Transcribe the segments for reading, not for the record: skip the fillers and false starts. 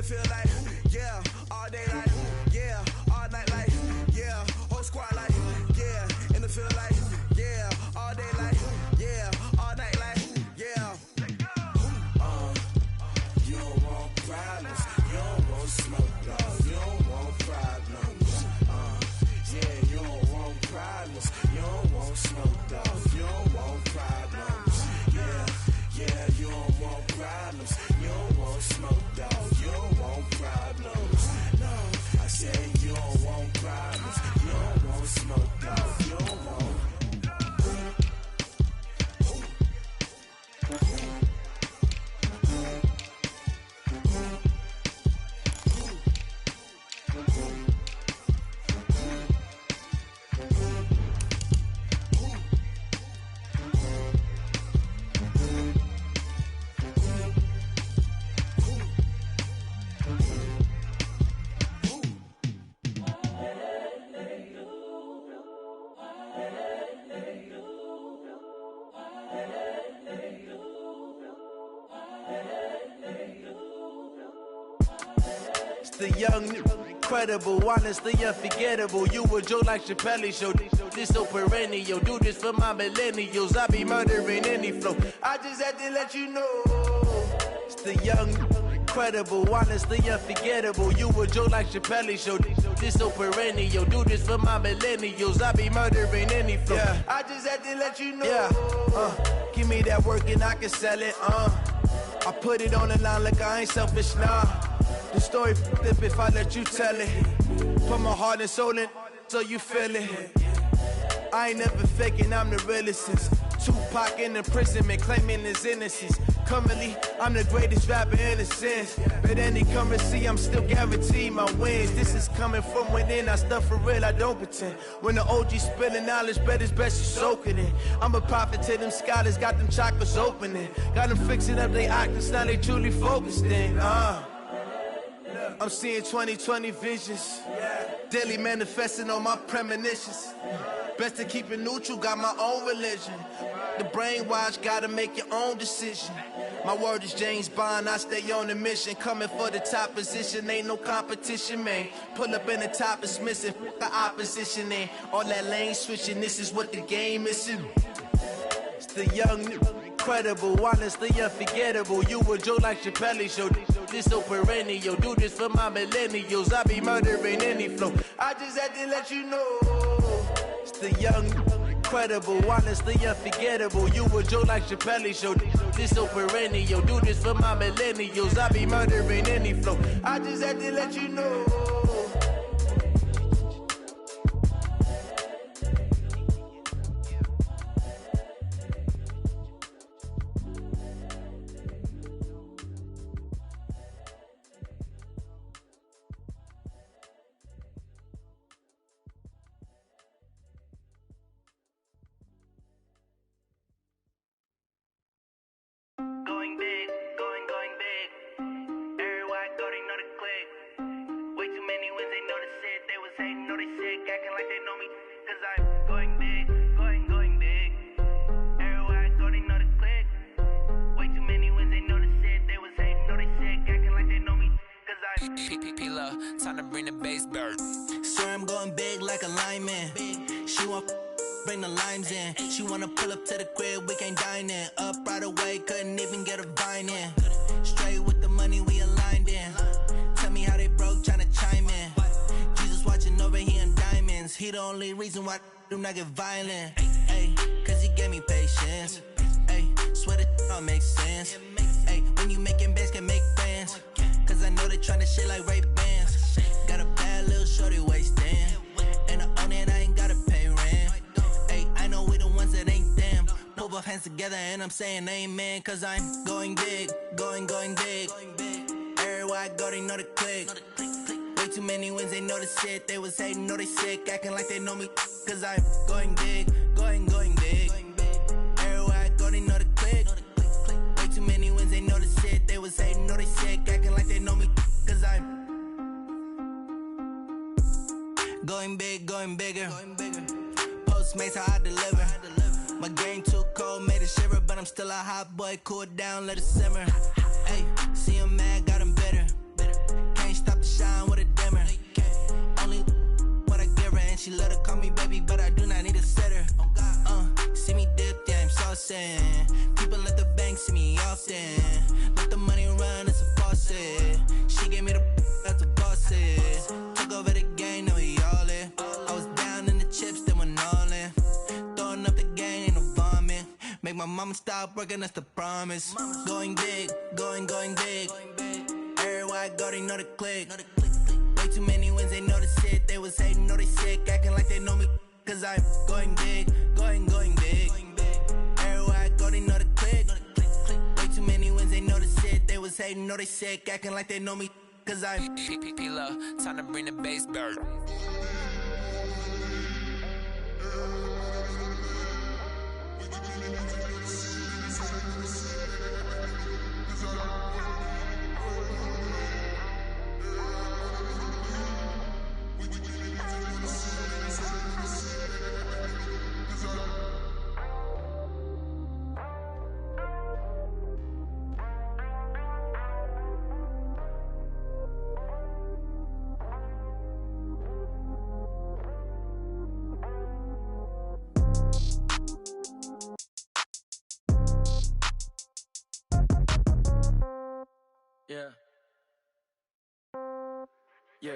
feel like, yeah, all day like, yeah, all night like, yeah, whole squad like, yeah, in the feel like, yeah, all day like, yeah, all night like, yeah. You don't want problems, you don't want smoke, dog, you don't want problems. Yeah, you don't want problems, you don't want smoke, dog, you don't want problems. Yeah, you don't want problems, you don't want smoke, dog, you don't want problems. No, I said you don't want problems, you don't want smoke, dog, you don't want. The young, incredible, honestly unforgettable. You a joke like Chappelle show. This so perennial. Do this for my millennials. I be murdering any flow. I just had to let you know. It's the young, incredible, honestly unforgettable. You a joke like Chappelle show. This so perennial. Do this for my millennials. I be murdering any flow. Yeah. I just had to let you know. Yeah. Give me that work and I can sell it. I put it on the line like I ain't selfish, nah. The story flip if I let you tell it. Put my heart and soul in so you feel it. I ain't never faking, I'm the realest since Tupac in imprisonment, claiming his innocence. Currently, I'm the greatest rapper in a sense. But any currency, I'm still guaranteed my wins. This is coming from within, I stuff for real, I don't pretend. When the OG spilling knowledge, bet it's best you soak it in. I'm a prophet to them scholars, got them chakras opening. Got them fixing up their octaves, now they truly focused in. I'm seeing 2020 visions, daily manifesting on my premonitions. Best to keep it neutral, got my own religion. The brainwash, gotta make your own decision. My word is James Bond, I stay on a mission. Coming for the top position, ain't no competition, man. Pull up in the top, it's missing, the opposition in. All that lane switching, this is what the game is. It's the young, incredible, honestly unforgettable. You a joke like Chappelle show. This so perennial. Do this for my millennials. I be murdering any flow. I just had to let you know. It's the young, incredible, honestly unforgettable. You a joke like Chappelle show. This so perennial. Do this for my millennials. I be murdering any flow. I just had to let you know. Time to bring the bass bird. Sir, I'm going big like a lineman. She want bring the limes in. She wanna pull up to the crib, we can't dine in. Up right away, couldn't even get a vine in. Straight with the money, we aligned in. Tell me how they broke, tryna chime in. Jesus watching over here in diamonds. He the only reason why do not get violent. Ay, cause he gave me patience. Ay, swear that all makes sense. Ay, when you making bands, can make friends. Cause I know they tryna shit like Ray-Bans. Got a bad little shorty wasting. And I own it, I ain't gotta pay rent. Ay, I know we the ones that ain't them. Pull both hands together and I'm saying amen. Cause I'm going big, going big. Everywhere I go, they know the click. Way too many wins, they know the shit. They was hating, know they sick, acting like they know me. Cause I'm going big, going big. Everywhere I go, they know the click. Way too many wins, they know the shit. They was hating, know they sick, acting like they know me. Cause I'm going big, going bigger. Postmates, how I deliver. My game too cold, made it shiver. But I'm still a hot boy, cool down, let it simmer. Hey, see him mad, got him bitter. I'ma stop working, that's the promise. Going big, going big. Everywhere I go, they know the click. Way too many wins, they know the shit. They was hating, know they sick, acting like they know me. Cause I'm going big, going big. Everywhere I go, they know the click. Way too many wins, they know the shit. They was hating, know they sick, acting like they know me. Cause I'm P-P-P-Love, time to bring the bass back. Yeah.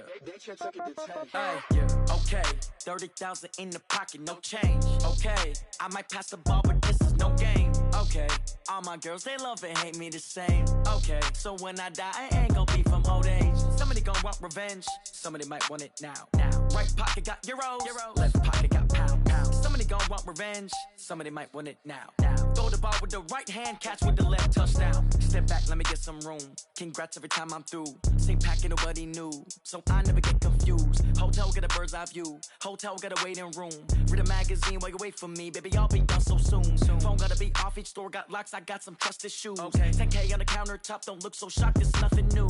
Hey, yeah. Okay, 30,000 in the pocket, no change. Okay, I might pass the ball, but this is no game. Okay, all my girls, they love and hate me the same. Okay, so when I die, I ain't gon' be from old age. Somebody gon' want revenge, somebody might want it now. Right pocket got euros, left pocket got pound. Somebody gon' want revenge, somebody might want it now. Throw the ball with the right hand, catch with the left, touchdown. Step back, let me get some room. Congrats every time I'm through. Same packet, nobody knew, so I never get confused. Hotel get a bird's eye view, hotel got a waiting room. Read a magazine while you wait for me, baby, I'll be done so soon. Phone gotta be off, each store got locks, I got some trusted shoes. 10K on the countertop, don't look so shocked, it's nothing new.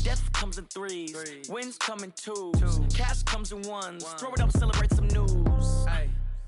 Death comes in threes, wins come in twos, cash comes in ones. Throw it up, celebrate some news.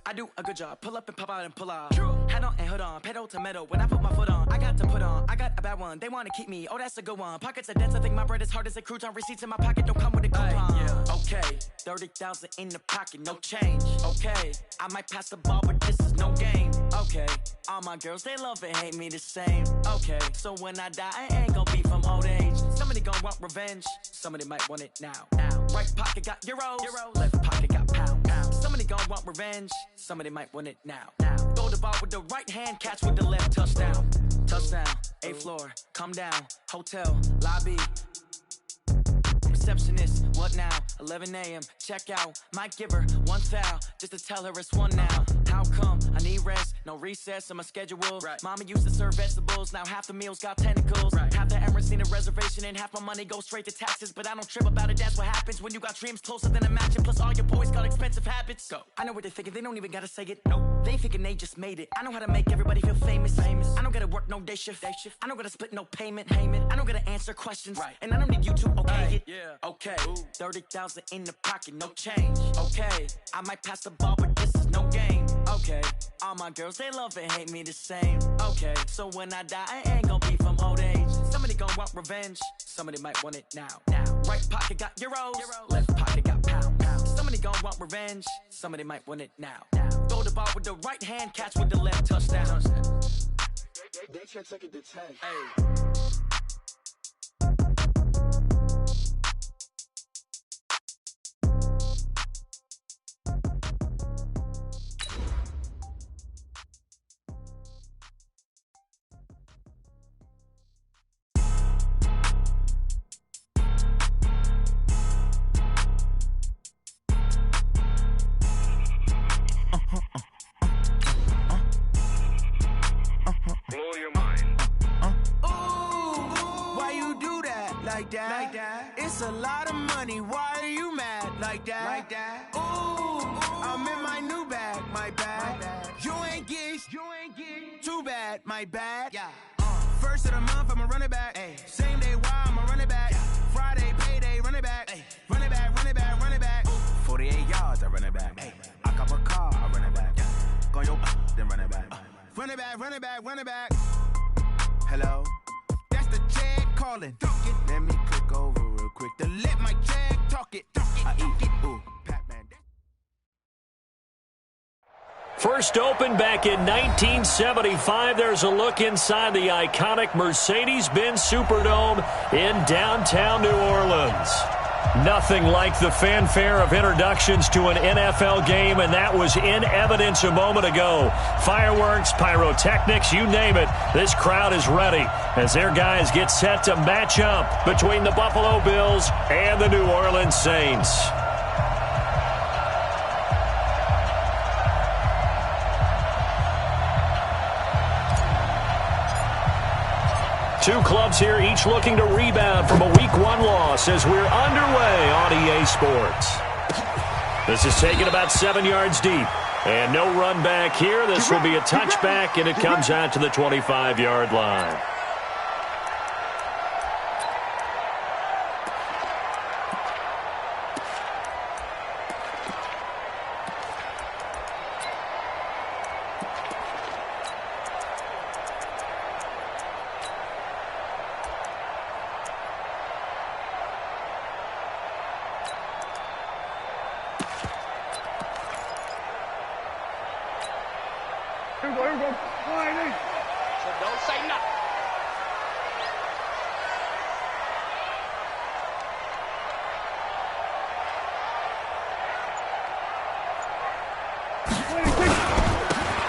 I do a good job, pull up and pop out and pull out. Head on and hood on, pedal to metal. When I put my foot on, I got to put on. I got a bad one, they wanna keep me, oh that's a good one. Pockets are dense, I think my bread is hard as a crouton. Receipts in my pocket don't come with a coupon. Okay, 30,000 in the pocket, no change. Okay, I might pass the ball, but this is no game. Okay, all my girls, they love and hate me the same. Okay, so when I die, I ain't gon' be from old age. Somebody gon' want revenge, somebody might want it now. Right pocket got euros, left pocket got pound. Somebody gon' want revenge, somebody might want it now. Throw the ball with the right hand, catch with the left, touchdown. Touchdown, 8th floor, come down, hotel, lobby. Receptionist, what now? 11 a.m., check out. Might give her one foul, just to tell her it's one now. How come? I need rest, no recess in my schedule. Mama used to serve vegetables, now half the meals got tentacles. Half the errands need a reservation and half my money goes straight to taxes. But I don't trip about it, that's what happens when you got dreams closer than a mansion. Plus all your boys got expensive habits. Go. I know what they're thinking, they don't even gotta say it. No, they thinking they just made it. I know how to make everybody feel famous. I don't gotta work no day shift. I don't gotta split no payment. I don't gotta answer questions. And I don't need you to okay it. Okay, 30,000 in the pocket, no change. Okay, I might pass the ball, but this is no game. Okay, all my girls, they love and hate me the same. Okay, so when I die, I ain't gon' be from old age. Somebody gon' want revenge, somebody might want it now. Right pocket got euros, left pocket got pound. Somebody gon' want revenge, somebody might want it now. Throw the ball with the right hand, catch with the left, touchdown. They can't take it to 10. Blow your mind. Why you do that? Like that? It's a lot of money. Why are you mad? Like that? Ooh, I'm in my new bag. My bad. You ain't get. Too bad. My bad. Yeah. First of the month, I'ma run it back. Same day, why I'ma run it back. Friday, payday, run it back. Run it back, run it back, run it back. 48 yards, I run it back. I cop a car, I run it back. Go yo, then run it back. Run it back, run it back, run it back. Hello? That's the Jag calling. Let me click over real quick to let my Jag talk it. I eat it. Ooh, Pac-Man. First opened back in 1975. There's a look inside the iconic Mercedes-Benz Superdome in downtown New Orleans. Nothing like the fanfare of introductions to an NFL game, and that was in evidence a moment ago. Fireworks, pyrotechnics, you name it. This crowd is ready as their guys get set to match up between the Buffalo Bills and the New Orleans Saints. Two clubs here, each looking to rebound from a Week 1 loss as we're underway on EA Sports. This is taken about 7 yards deep. And no run back here. This will be a touchback, and it comes out to the 25-yard line.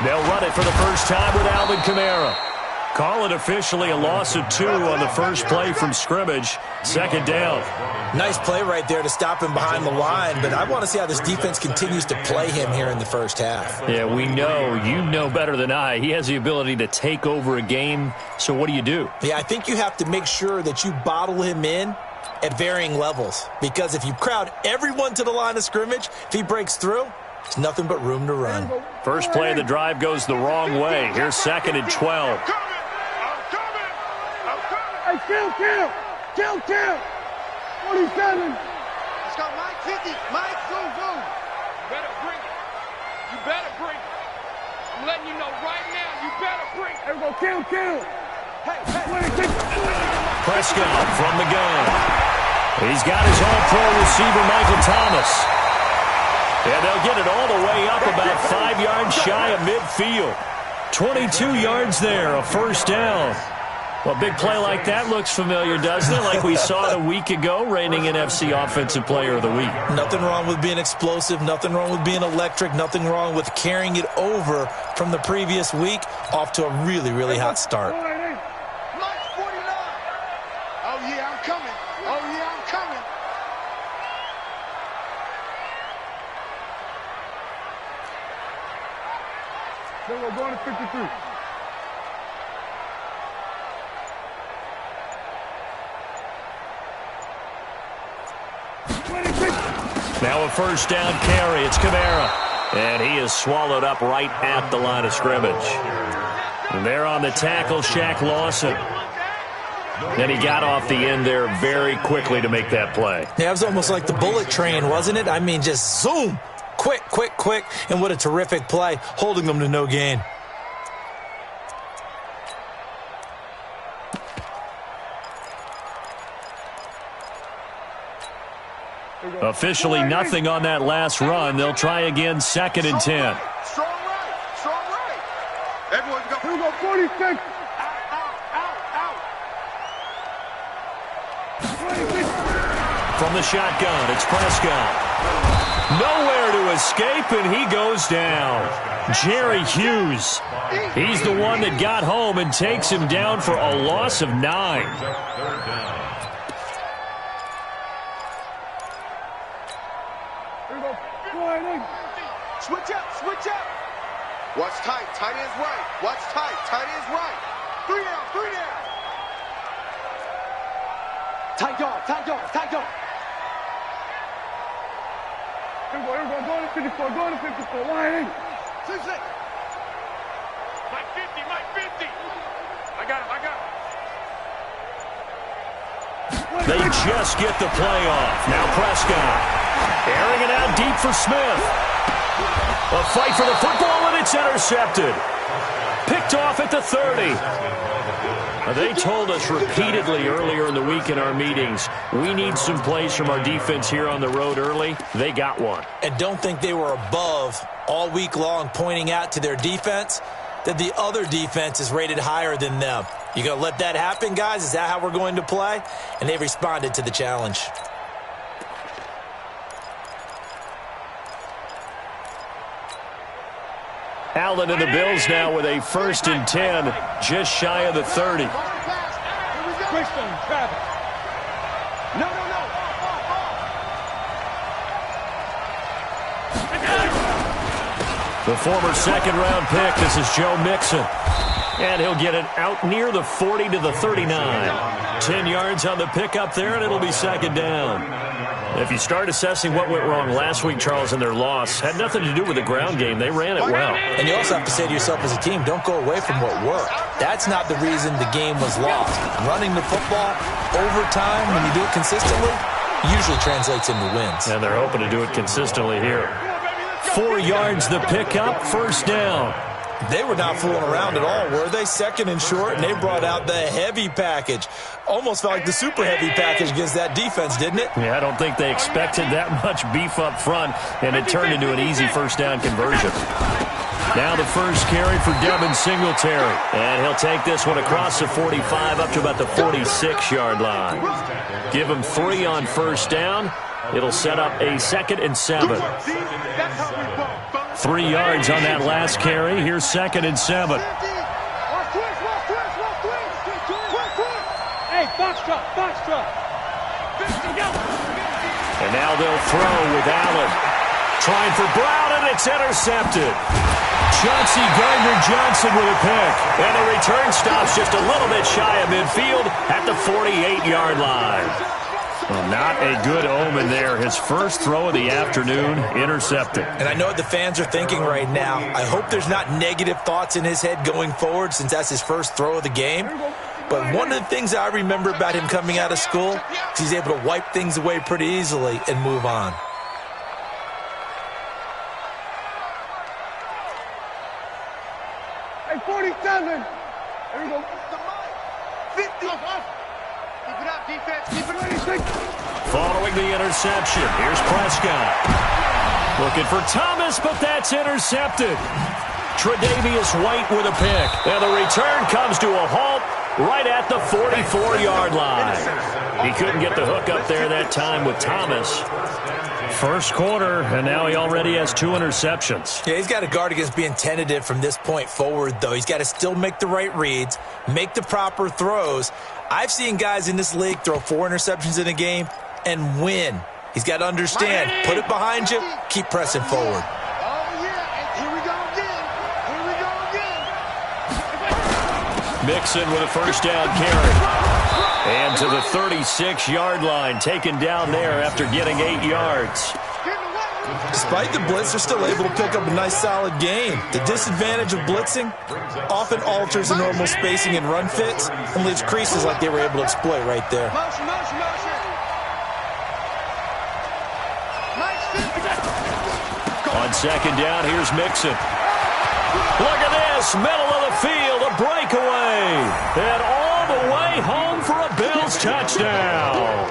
They'll run it for the first time with Alvin Kamara. Call it officially a loss of 2 on the first play from scrimmage. Second down. Nice play right there to stop him behind the line, but I want to see how this defense continues to play him here in the first half. Yeah, we know. You know better than I. He has the ability to take over a game, so what do you do? Yeah, I think you have to make sure that you bottle him in at varying levels, because if you crowd everyone to the line of scrimmage, if he breaks through, there's nothing but room to run. First play of the drive goes the wrong way. Here's 2nd and 12. Hey, kill! 47. Let's go, Mike 50. Mike, zoom. You better bring it. I'm letting you know right now, you better bring it. Here we go, kill. Hey. Prescott from the gun. He's got his all-pro receiver, Michael Thomas. And they'll get it all the way up about 5 yards shy of midfield. 22 yards there, a first down. Well, a big play like that looks familiar, doesn't it? Like we saw it a week ago, reigning NFC Offensive Player of the Week. Nothing wrong with being explosive. Nothing wrong with being electric. Nothing wrong with carrying it over from the previous week off to a really, really hot start. Mike 49. Oh, yeah, I'm coming. Then we're going to 53. Now a first down carry. It's Kamara. And he is swallowed up right at the line of scrimmage. And there on the tackle, Shaq Lawson. Then he got off the end there very quickly to make that play. Yeah, it was almost like the bullet train, wasn't it? I mean, just zoom. Quick. And what a terrific play, holding them to no gain. Officially nothing on that last run. They'll try again, 2nd and 10. Strong right. Everyone go. Here we go, 46. Out. From the shotgun, it's Prescott. Nowhere to escape, and he goes down. Jerry Hughes. He's the one that got home and takes him down for a loss of 9. Switch up. Watch tight. Tight ends right. Watch tight. Tight ends right. 3 down. Tight guard. Here we go. Going to 54. Line in. 6. Mike 50. I got him. They just get the play off. Now Prescott. Airing it out deep for Smith. A fight for the football, and it's intercepted. Picked off at the 30. They told us repeatedly earlier in the week in our meetings, we need some plays from our defense here on the road early. They got one. And don't think they were above all week long pointing out to their defense that the other defense is rated higher than them. You going to let that happen, guys? Is that how we're going to play? And they responded to the challenge. Allen and the Bills now with a 1st and 10, just shy of the 30. The former second-round pick, this is Joe Mixon. And he'll get it out near the 40 to the 39. 10 yards on the pickup there, and it'll be 2nd down. If you start assessing what went wrong last week, Charles, in their loss, had nothing to do with the ground game. They ran it well. And you also have to say to yourself as a team, don't go away from what worked. That's not the reason the game was lost. Running the football over time, when you do it consistently, usually translates into wins. And they're hoping to do it consistently here. 4 yards the pickup, 1st down. They were not fooling around at all, were they? 2nd and short, and they brought out the heavy package. Almost felt like the super heavy package against that defense, didn't it? Yeah, I don't think they expected that much beef up front, and it turned into an easy 1st down conversion. Now the first carry for Devin Singletary, and he'll take this one across the 45 up to about the 46-yard line. Give him 3 on 1st down. It'll set up a 2nd and 7. 3 yards on that last carry. Here's 2nd and 7. And now they'll throw with Allen. Trying for Brown, and it's intercepted. Chauncey Gardner-Johnson with a pick. And the return stops just a little bit shy of midfield at the 48-yard line. Well, not a good omen there. His first throw of the afternoon, intercepted. And I know what the fans are thinking right now. I hope there's not negative thoughts in his head going forward since that's his first throw of the game. But one of the things I remember about him coming out of school is he's able to wipe things away pretty easily and move on. Hey, 47. There we go. 50. Keep it up, defense. Keep it up. Following the interception, here's Prescott. Looking for Thomas, but that's intercepted. Tre'Davious White with a pick. And the return comes to a halt right at the 44-yard line. He couldn't get the hook up there that time with Thomas. First quarter, and now he already has 2 interceptions. Yeah, he's got to guard against being tentative from this point forward, though. He's got to still make the right reads, make the proper throws. I've seen guys in this league throw 4 interceptions in a game and win. He's got to understand, put it behind you, keep pressing forward. Mixon with a first down carry. And to the 36-yard line, taken down there after getting 8 yards. Despite the blitz, they're still able to pick up a nice, solid gain. The disadvantage of blitzing often alters the normal spacing and run fits and leaves creases like they were able to exploit right there. On second down, here's Mixon. Look at this, middle of the field, a breakaway. And all the way home for a Bills touchdown.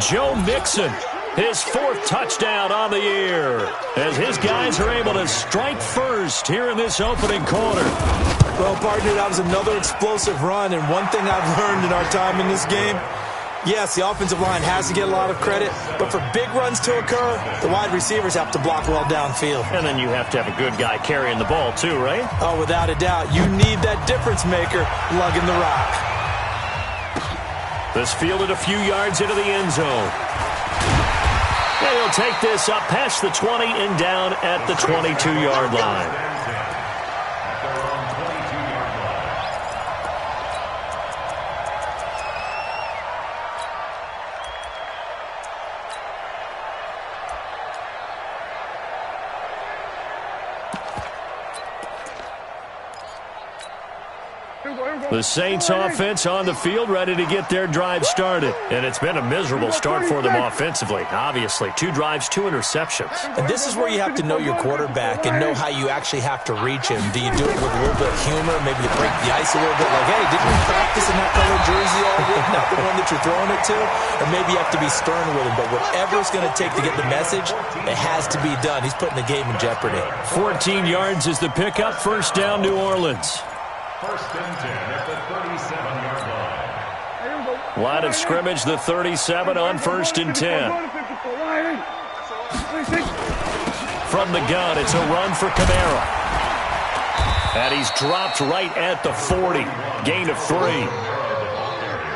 Joe Mixon, his 4th touchdown on the year, as his guys are able to strike first here in this opening quarter. Well, partner, that was another explosive run, and one thing I've learned in our time in this game, yes, the offensive line has to get a lot of credit, but for big runs to occur, the wide receivers have to block well downfield. And then you have to have a good guy carrying the ball too, right? Oh, without a doubt. You need that difference maker lugging the rock. This fielded a few yards into the end zone. And he'll take this up past the 20 and down at the 22-yard line. The Saints offense on the field, ready to get their drive started. And it's been a miserable start for them offensively. Obviously, 2 drives, 2 interceptions. And this is where you have to know your quarterback and know how you actually have to reach him. Do you do it with a little bit of humor? Maybe you break the ice a little bit, like, hey, didn't we practice in that colored jersey all week? Not the one that you're throwing it to? Or maybe you have to be stern with him. But whatever it's going to take to get the message, it has to be done. He's putting the game in jeopardy. 14 yards is the pickup. First down, New Orleans. First and 10 at the 37-yard line. Line of scrimmage, the 37 on 1st and 10. From the gun, it's a run for Kamara. And he's dropped right at the 40. Gain of 3.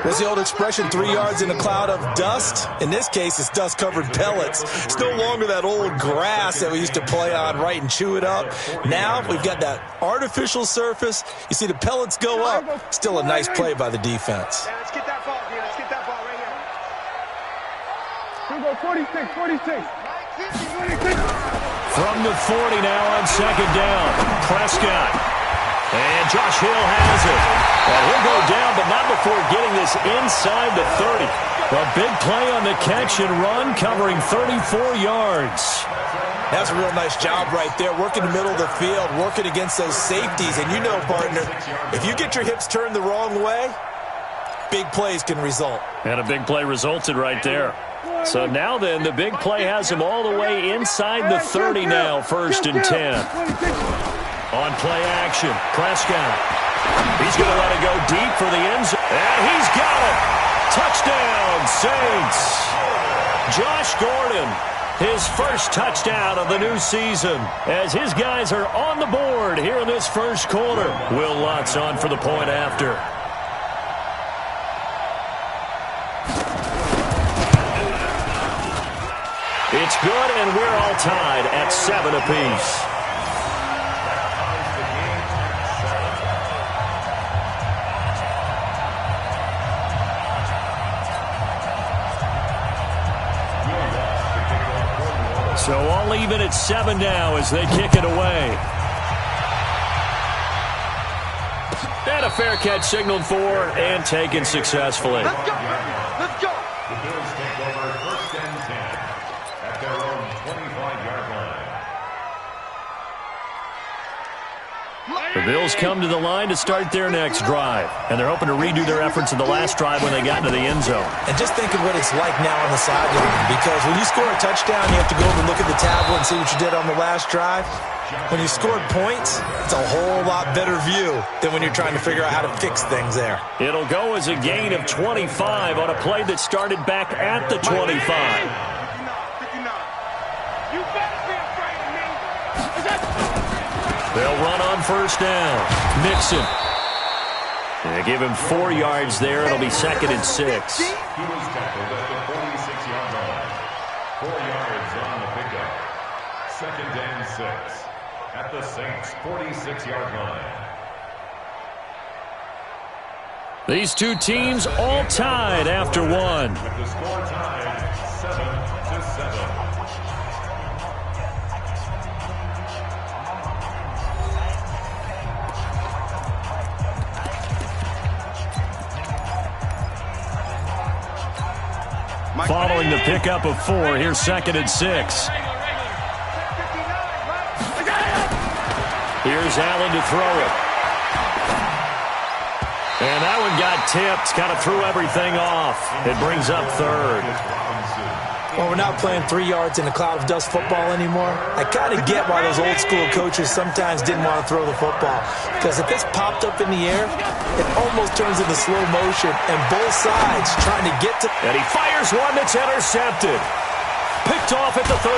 What's the old expression, 3 yards in a cloud of dust? In this case, it's dust-covered pellets. It's no longer that old grass that we used to play on, right, and chew it up. Now we've got that artificial surface. You see the pellets go up. Still a nice play by the defense. Yeah, let's get that ball, dude. Let's get that ball right here. Go 46. From the 40 now on second down. Prescott. And Josh Hill has it. And he'll go down, but not before getting this inside the 30. A big play on the catch and run, covering 34 yards. That's a real nice job right there, working the middle of the field, working against those safeties. And you know, partner, if you get your hips turned the wrong way, big plays can result. And a big play resulted right there. So now then, the big play has him all the way inside the 30 now, 1st and 10. On play action, Prescott. He's going to let it go deep for the end zone. And he's got it. Touchdown, Saints. Josh Gordon, his first touchdown of the new season, as his guys are on the board here in this first quarter. Will Lutz on for the point after. It's good, and we're all tied at 7 apiece. So all even at 7 now as they kick it away. And a fair catch signaled for and taken successfully. Let's go. Let's go. The Bills take over 1st and 10 at their own 25-yard line. The Bills come to the line to start their next drive, and they're hoping to redo their efforts in the last drive when they got into the end zone. And just think of what it's like now on the sideline, because when you score a touchdown, you have to go over and look at the tablet and see what you did on the last drive. When you scored points, it's a whole lot better view than when you're trying to figure out how to fix things there. It'll go as a gain of 25 on a play that started back at the 25. You better be afraid of me. They'll run on 1st down. Mixon. They give him 4 yards there. It'll be 2nd and 6. He was tackled at the 46-yard line. 4 yards on the pickup. 2nd and 6 at the Saints' 46-yard line. These two teams all tied after 1. With the score tied 7-7. Following the pickup of 4, here's 2nd and 6. Here's Allen to throw it. And that one got tipped, kind of threw everything off. It brings up 3rd. Well, we're not playing 3 yards in a cloud of dust football anymore. I kind of get why those old school coaches sometimes didn't want to throw the football. Because if it's popped up in the air, it almost turns into slow motion. And both sides trying to get to... And he fires one that's intercepted. Picked off at the 39.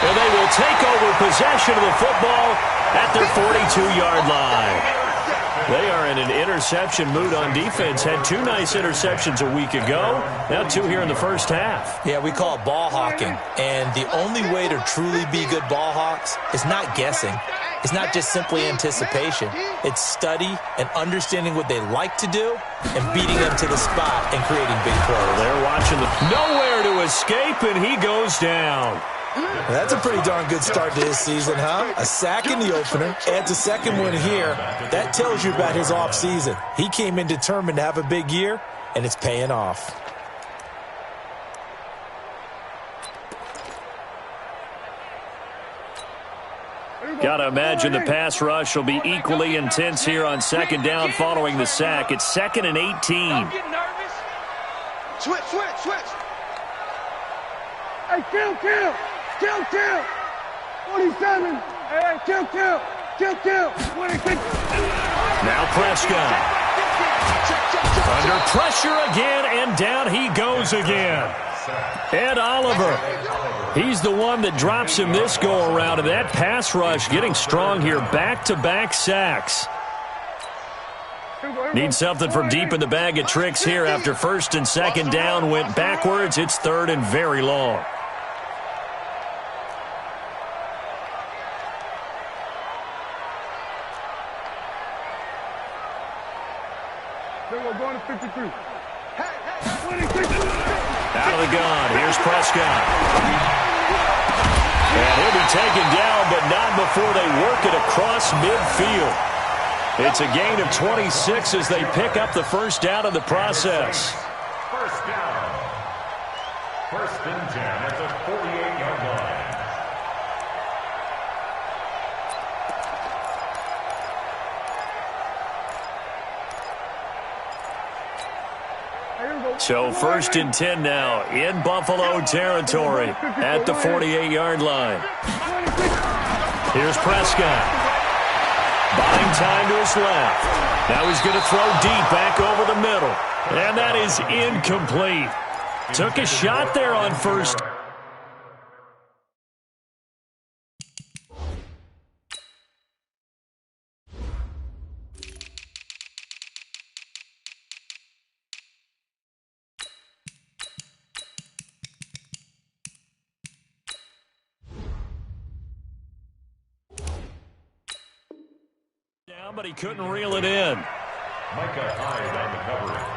And they will take over possession of the football at their 42-yard line. They are in an interception mood on defense. Had 2 nice interceptions a week ago. Now 2 here in the first half. Yeah, we call it ball hawking. And the only way to truly be good ball hawks is not guessing. It's not just simply anticipation. It's study and understanding what they like to do and beating them to the spot and creating big plays. They're watching the nowhere to escape, and he goes down. Well, that's a pretty darn good start to his season, huh? A sack in the opener, adds a second one here. That tells you about his offseason. He came in determined to have a big year, and it's paying off. Got to imagine the pass rush will be equally intense here on 2nd down following the sack. It's 2nd and 18. Don't get nervous. Switch. Hey, kill. 47. Hey, kill. 26. Now Prescott. Under pressure again and down he goes again. Ed Oliver. He's the one that drops him this go-around, and that pass rush getting strong here. Back-to-back sacks. Need something from deep in the bag of tricks here after first and second down went backwards. It's third and very long. Going to 53. Out of the gun. Here's Prescott. And he'll be taken down, but not before they work it across midfield. It's a gain of 26 as they pick up the first down in the process. First down. First and 10 at the 48-yard line. So first and 10 now in Buffalo territory at the 48-yard line. Here's Prescott. Buying time to his left. Now he's going to throw deep back over the middle. And that is incomplete. Took a shot there on first. But he couldn't reel it in. Micah Hyde on the coverage.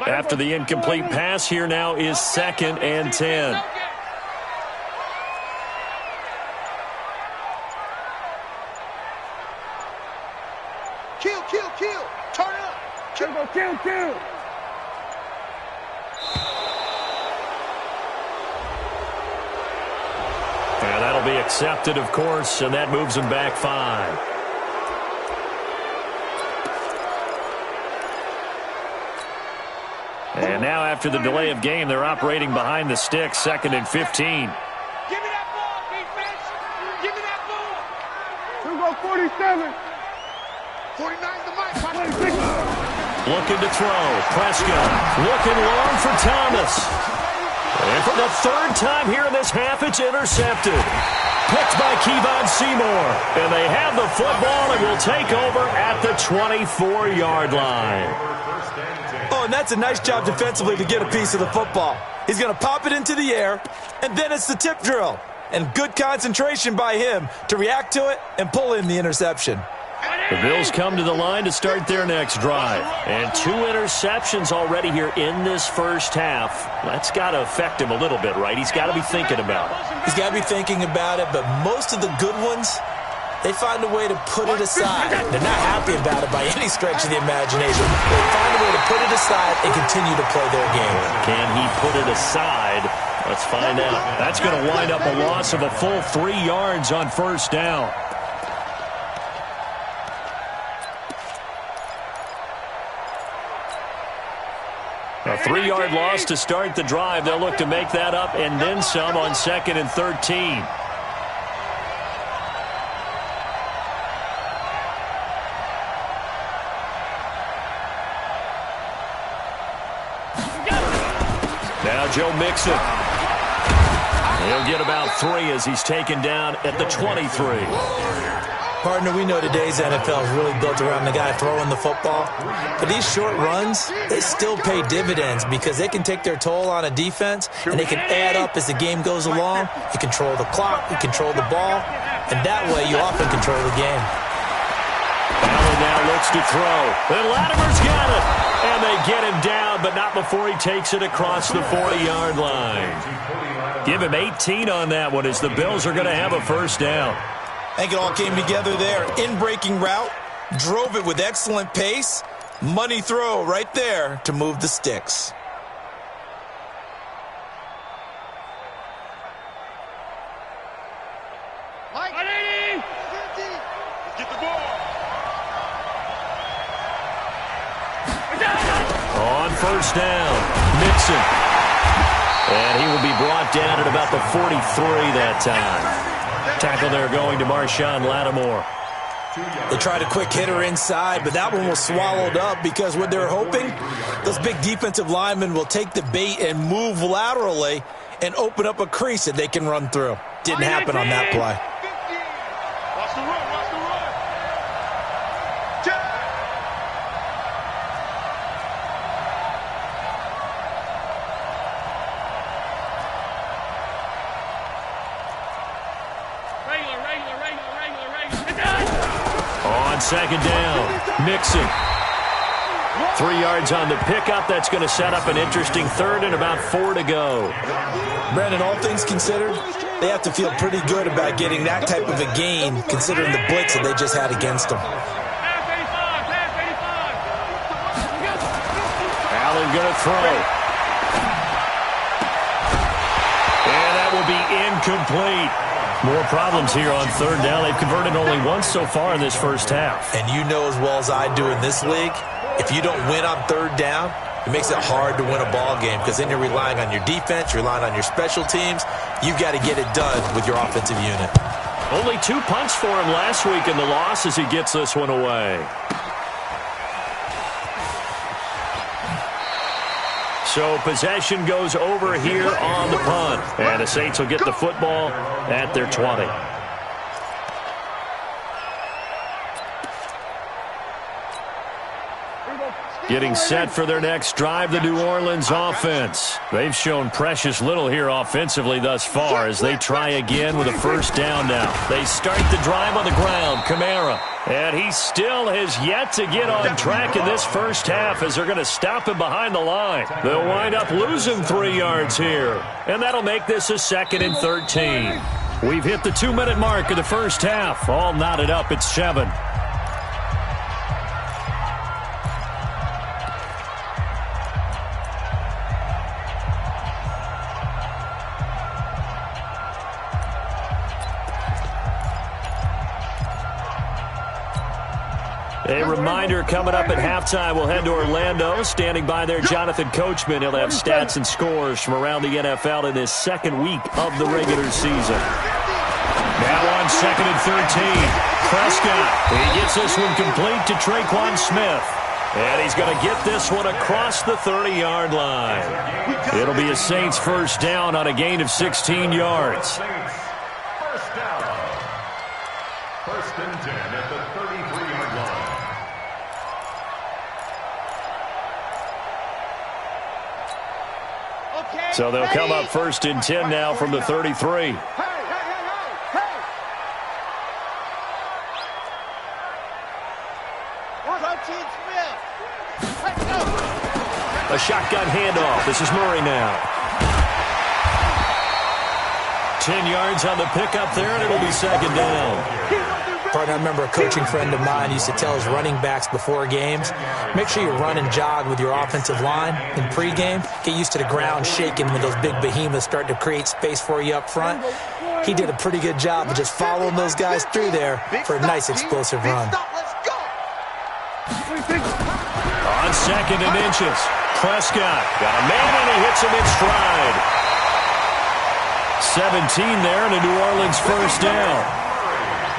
After the incomplete pass, here now is second and 10. Kill. And that'll be accepted, of course, and that moves him back 5. And now after the delay of game, they're operating behind the sticks, second and 15. Give me that ball, defense. Give me that ball. We'll go 47. 49's the mic. 26. Looking to throw. Prescott looking long for Thomas. And for the third time here in this half, it's intercepted. Picked by Kevon Seymour. And they have the football and will take over at the 24-yard line. Oh, and that's a nice job defensively to get a piece of the football. He's going to pop it into the air, and then it's the tip drill. And good concentration by him to react to it and pull in the interception. The Bills come to the line to start their next drive. And 2 interceptions already here in this first half. That's got to affect him a little bit, right? He's got to be thinking about it. He's got to be thinking about it, but most of the good ones, they find a way to put it aside. They're not happy about it by any stretch of the imagination. They find a way to put it aside and continue to play their game. Can he put it aside? Let's find out. That's going to wind up a loss of a full 3 yards on first down. A 3-yard loss to start the drive. They'll look to make that up and then some on second and 13. Now Joe Mixon. He'll get about 3 as he's taken down at the 23. Partner, we know today's NFL is really built around the guy throwing the football. But these short runs, they still pay dividends because they can take their toll on a defense, and they can add up as the game goes along. You control the clock, you control the ball, and that way you often control the game. Allen now looks to throw. And Latimer's got it. And they get him down, but not before he takes it across the 40-yard line. Give him 18 on that one as the Bills are going to have a first down. I think it all came together there. In-breaking route, drove it with excellent pace. Money throw right there to move the sticks. Get the ball. on first down. Mixon. And he will be brought down at about the 43 that time. Tackle there going to Marshawn Lattimore. They tried a quick hitter inside, but that one was swallowed up because what they're hoping, those big defensive linemen will take the bait and move laterally and open up a crease that they can run through. Didn't happen on that play. Watch the run, watch the run. On second down, Mixon. 3 yards on the pickup. That's going to set up an interesting third and about 4 to go. Brandon, all things considered, they have to feel pretty good about getting that type of a gain considering the blitz that they just had against them. Allen going to throw. And that will be incomplete. More problems here on third down. They've converted only once so far in this first half. And you know as well as I do in this league, if you don't win on third down, it makes it hard to win a ball game because then you're relying on your defense, you're relying on your special teams. You've got to get it done with your offensive unit. Only 2 punts for him last week in the loss as he gets this one away. So possession goes over here on the punt. And the Saints will get the football at their 20. Getting set for their next drive, the New Orleans offense. They've shown precious little here offensively thus far as they try again with a first down now. They start the drive on the ground. Kamara. And he still has yet to get on track in this first half as they're going to stop him behind the line. They'll wind up losing 3 yards here. And that'll make this a 2nd and 13. We've hit the 2-minute mark of the first half. All knotted up at 7. A reminder coming up at halftime, we'll head to Orlando. Standing by there, Jonathan Coachman. He'll have stats and scores from around the NFL in this second week of the regular season. Now on 2nd and 13. Prescott. He gets this one complete to Traquan Smith. And he's going to get this one across the 30-yard line. It'll be a Saints first down on a gain of 16 yards. First down. 1st and 10 at the 33-yard line. So they'll come up 1st and 10 now from the 33. A shotgun handoff. This is Murray now. 10 yards on the pickup there, and it'll be 2nd down. Partner, I remember a coaching friend of mine used to tell his running backs before games, make sure you run and jog with your offensive line in pregame. Get used to the ground shaking when those big behemoths start to create space for you up front. He did a pretty good job of just following those guys through there for a nice explosive run. On 2nd and inches, Prescott got a man and he hits him in stride. 17 there and a New Orleans first down.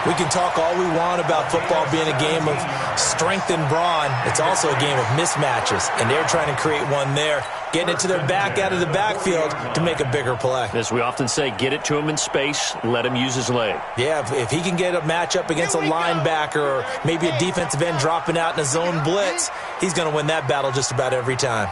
We can talk all we want about football being a game of strength and brawn. It's also a game of mismatches, and they're trying to create one there, getting it to their back out of the backfield to make a bigger play. As we often say, get it to him in space, let him use his leg. Yeah, if he can get a matchup against a linebacker or maybe a defensive end dropping out in a zone blitz, he's going to win that battle just about every time.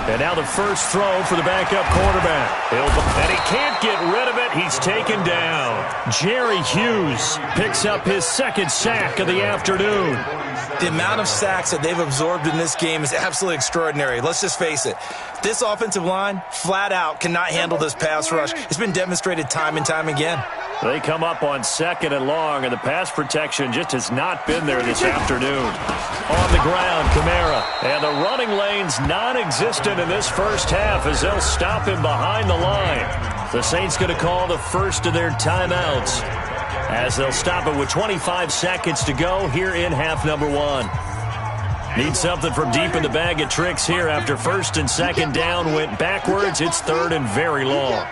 And now the first throw for the backup quarterback. And he can't get rid of it. He's taken down. Jerry Hughes picks up his 2nd sack of the afternoon. The amount of sacks that they've absorbed in this game is absolutely extraordinary. Let's just face it. This offensive line, flat out, cannot handle this pass rush. It's been demonstrated time and time again. They come up on 2nd and long, and the pass protection just has not been there this afternoon. On the ground, Kamara. And the running lane's non-existent in this first half as they'll stop him behind the line. The Saints going to call the first of their timeouts as they'll stop it with 25 seconds to go here in half number one. Need something from deep in the bag of tricks here after first and second down went backwards. It's third and very long.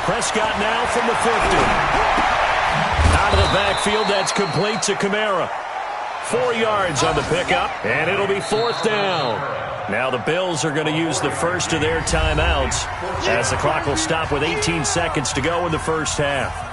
Prescott now from the 50. Out of the backfield, that's complete to Kamara. 4 yards on the pickup, and it'll be fourth down. Now the Bills are going to use the first of their timeouts as the clock will stop with 18 seconds to go in the first half.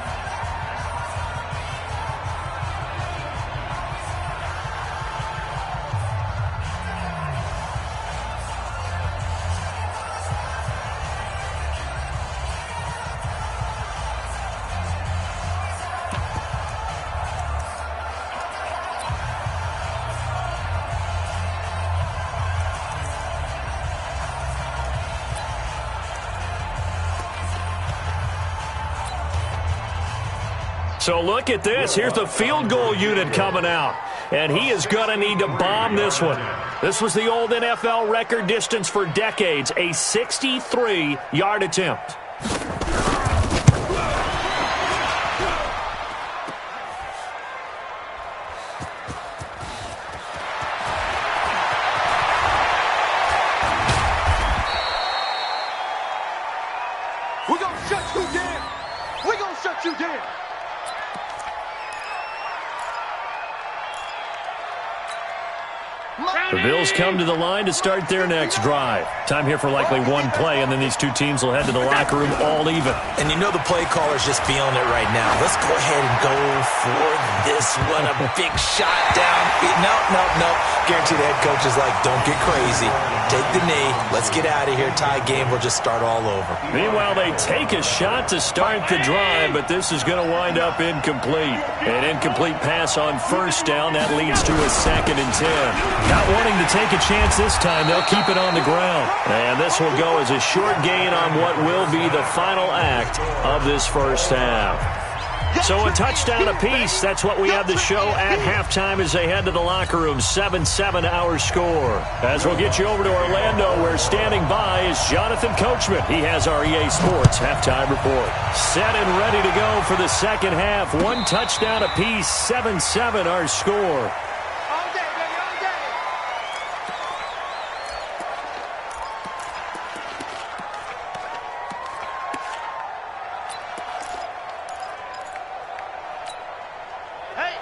So look at this. Here's the field goal unit coming out. And he is going to need to bomb this one. This was the old NFL record distance for decades, a 63-yard attempt. We're going to shut you down. We're going to shut you down. The Bills come to the line to start their next drive. Time here for likely one play, and then these two teams will head to the locker room all even. And you know the play caller's just feeling it right now. Let's go ahead and go for this one. A big shot down. No. Guarantee the head coach is like, don't get crazy. Take the knee. Let's get out of here. Tie game. We'll just start all over. Meanwhile, they take a shot to start the drive, but this is going to wind up incomplete. An incomplete pass on first down. That leads to a 2nd and 10. Not wanting to take a chance this time, they'll keep it on the ground. And this will go as a short gain on what will be the final act of this first half. So a touchdown apiece. That's what we have the show at halftime as they head to the locker room. 7-7 our score. As we'll get you over to Orlando, where standing by is Jonathan Coachman. He has our EA Sports halftime report. Set and ready to go for the second half. One touchdown apiece. 7-7 our score.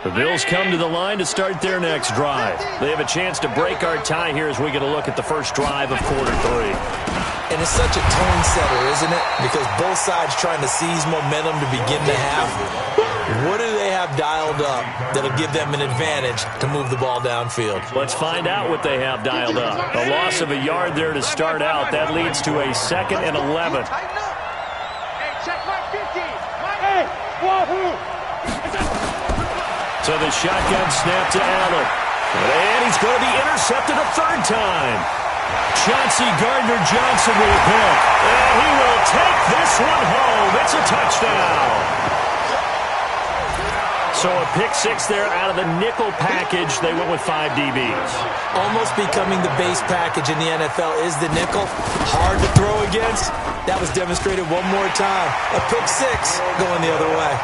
The Bills come to the line to start their next drive. They have a chance to break our tie here as we get a look at the first drive of quarter 3. And it's such a tone setter, isn't it? Because both sides trying to seize momentum to begin the half. What do they have dialed up that'll give them an advantage to move the ball downfield? Let's find out what they have dialed up. A loss of a yard there to start out. That leads to a 2nd and 11. Hey, check my 50. Hey, wahoo! So the shotgun snap to Allen. And he's going to be intercepted a third time. Chauncey Gardner-Johnson with a pick. And he will take this one home. It's a touchdown. So a pick 6 there out of the nickel package. They went with 5 DBs. Almost becoming the base package in the NFL is the nickel. Hard to throw against. That was demonstrated one more time. A pick 6 going the other way.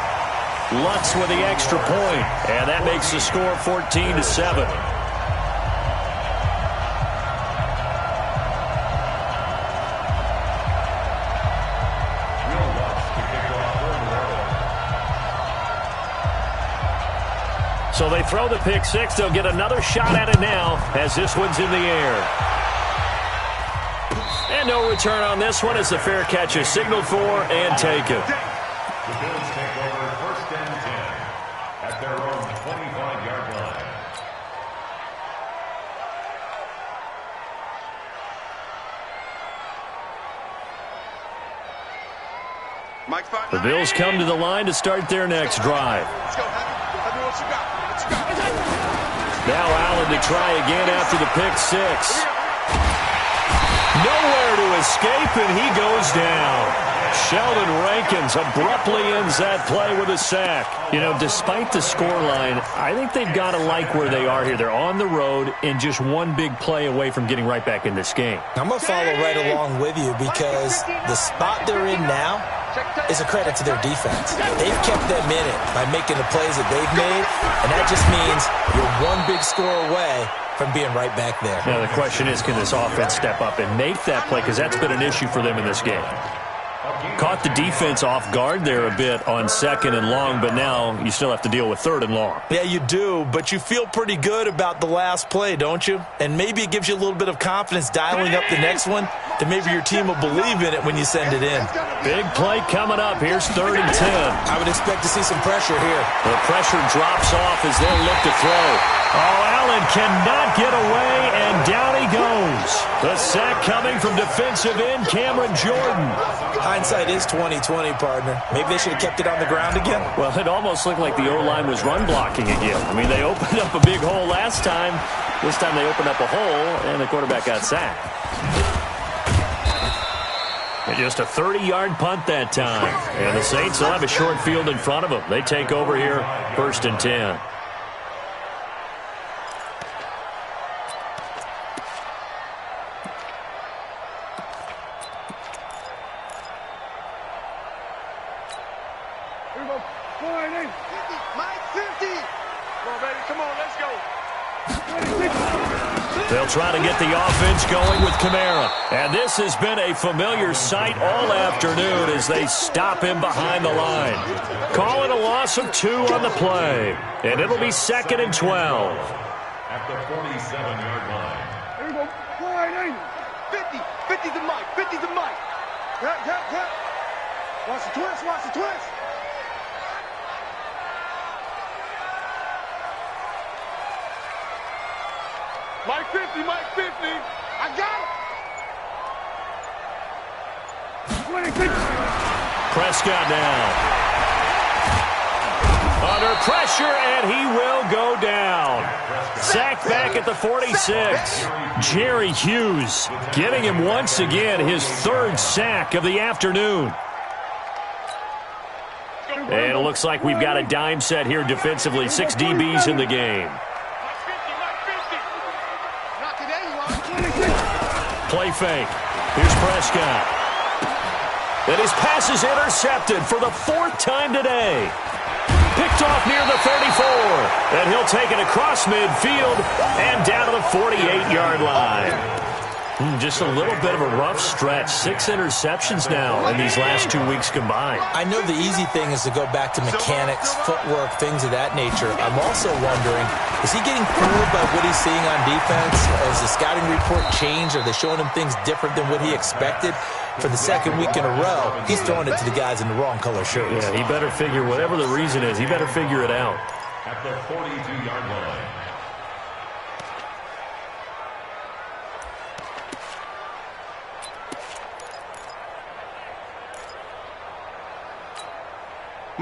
Lutz with the extra point, and that makes the score 14-7. So they throw the pick 6. They'll get another shot at it now as this one's in the air. And no return on this one as the fair catch is signaled for and taken. The Bills take over first and 10 at their own 25-yard line. The Bills come to the line to start their next drive. Now Allen to try again after the pick 6. Nowhere to escape, and he goes down. Sheldon Rankins abruptly ends that play with a sack. You know, despite the scoreline, I think they've got to like where they are here. They're on the road and just one big play away from getting right back in this game. I'm going to follow right along with you because the spot they're in now is a credit to their defense. They've kept them in it by making the plays that they've made, and that just means you're one big score away from being right back there. Now, the question is, can this offense step up and make that play? Because that's been an issue for them in this game. Caught the defense off guard there a bit on 2nd and long, but now you still have to deal with 3rd and long. Yeah, you do, but you feel pretty good about the last play, don't you? And maybe it gives you a little bit of confidence dialing up the next one that maybe your team will believe in it when you send it in. Big play coming up. Here's 3rd and 10. I would expect to see some pressure here. The pressure drops off as they'll look to throw. Oh, Allen cannot get away, and down he goes. The sack coming from defensive end Cameron Jordan. Hindsight is 20/20, partner. Maybe they should have kept it on the ground again. Well, it almost looked like the O-line was run blocking again. I mean, they opened up a big hole last time. This time they opened up a hole, and the quarterback got sacked. And just a 30-yard punt that time. And the Saints will have a short field in front of them. They take over here, 1st and 10. They'll try to get the offense going with Kamara. And this has been a familiar sight all afternoon as they stop him behind the line. Calling a loss of 2 on the play. And it'll be 2nd and 12. At the 47-yard line. Here we go. 50. 50 to Mike. 50 to Mike. Tap. Watch the twist. Watch the twist. Mike 50, Mike 50. I got it. Prescott now. Under pressure, and he will go down. Sacked back at the 46. Jerry Hughes getting him once again his 3rd sack of the afternoon. And it looks like we've got a dime set here defensively. 6 DBs in the game. Play fake. Here's Prescott. And his pass is intercepted for the 4th time today. Picked off near the 34. And he'll take it across midfield and down to the 48-yard line. Just a little bit of a rough stretch. 6 interceptions now in these last 2 weeks combined. I know the easy thing is to go back to mechanics, footwork, things of that nature. I'm also wondering, is he getting fooled by what he's seeing on defense? Has the scouting report changed? Are they showing him things different than what he expected? For the 2nd week in a row, he's throwing it to the guys in the wrong color shirts. Yeah, he better figure, whatever the reason is, he better figure it out. At the 42-yard line.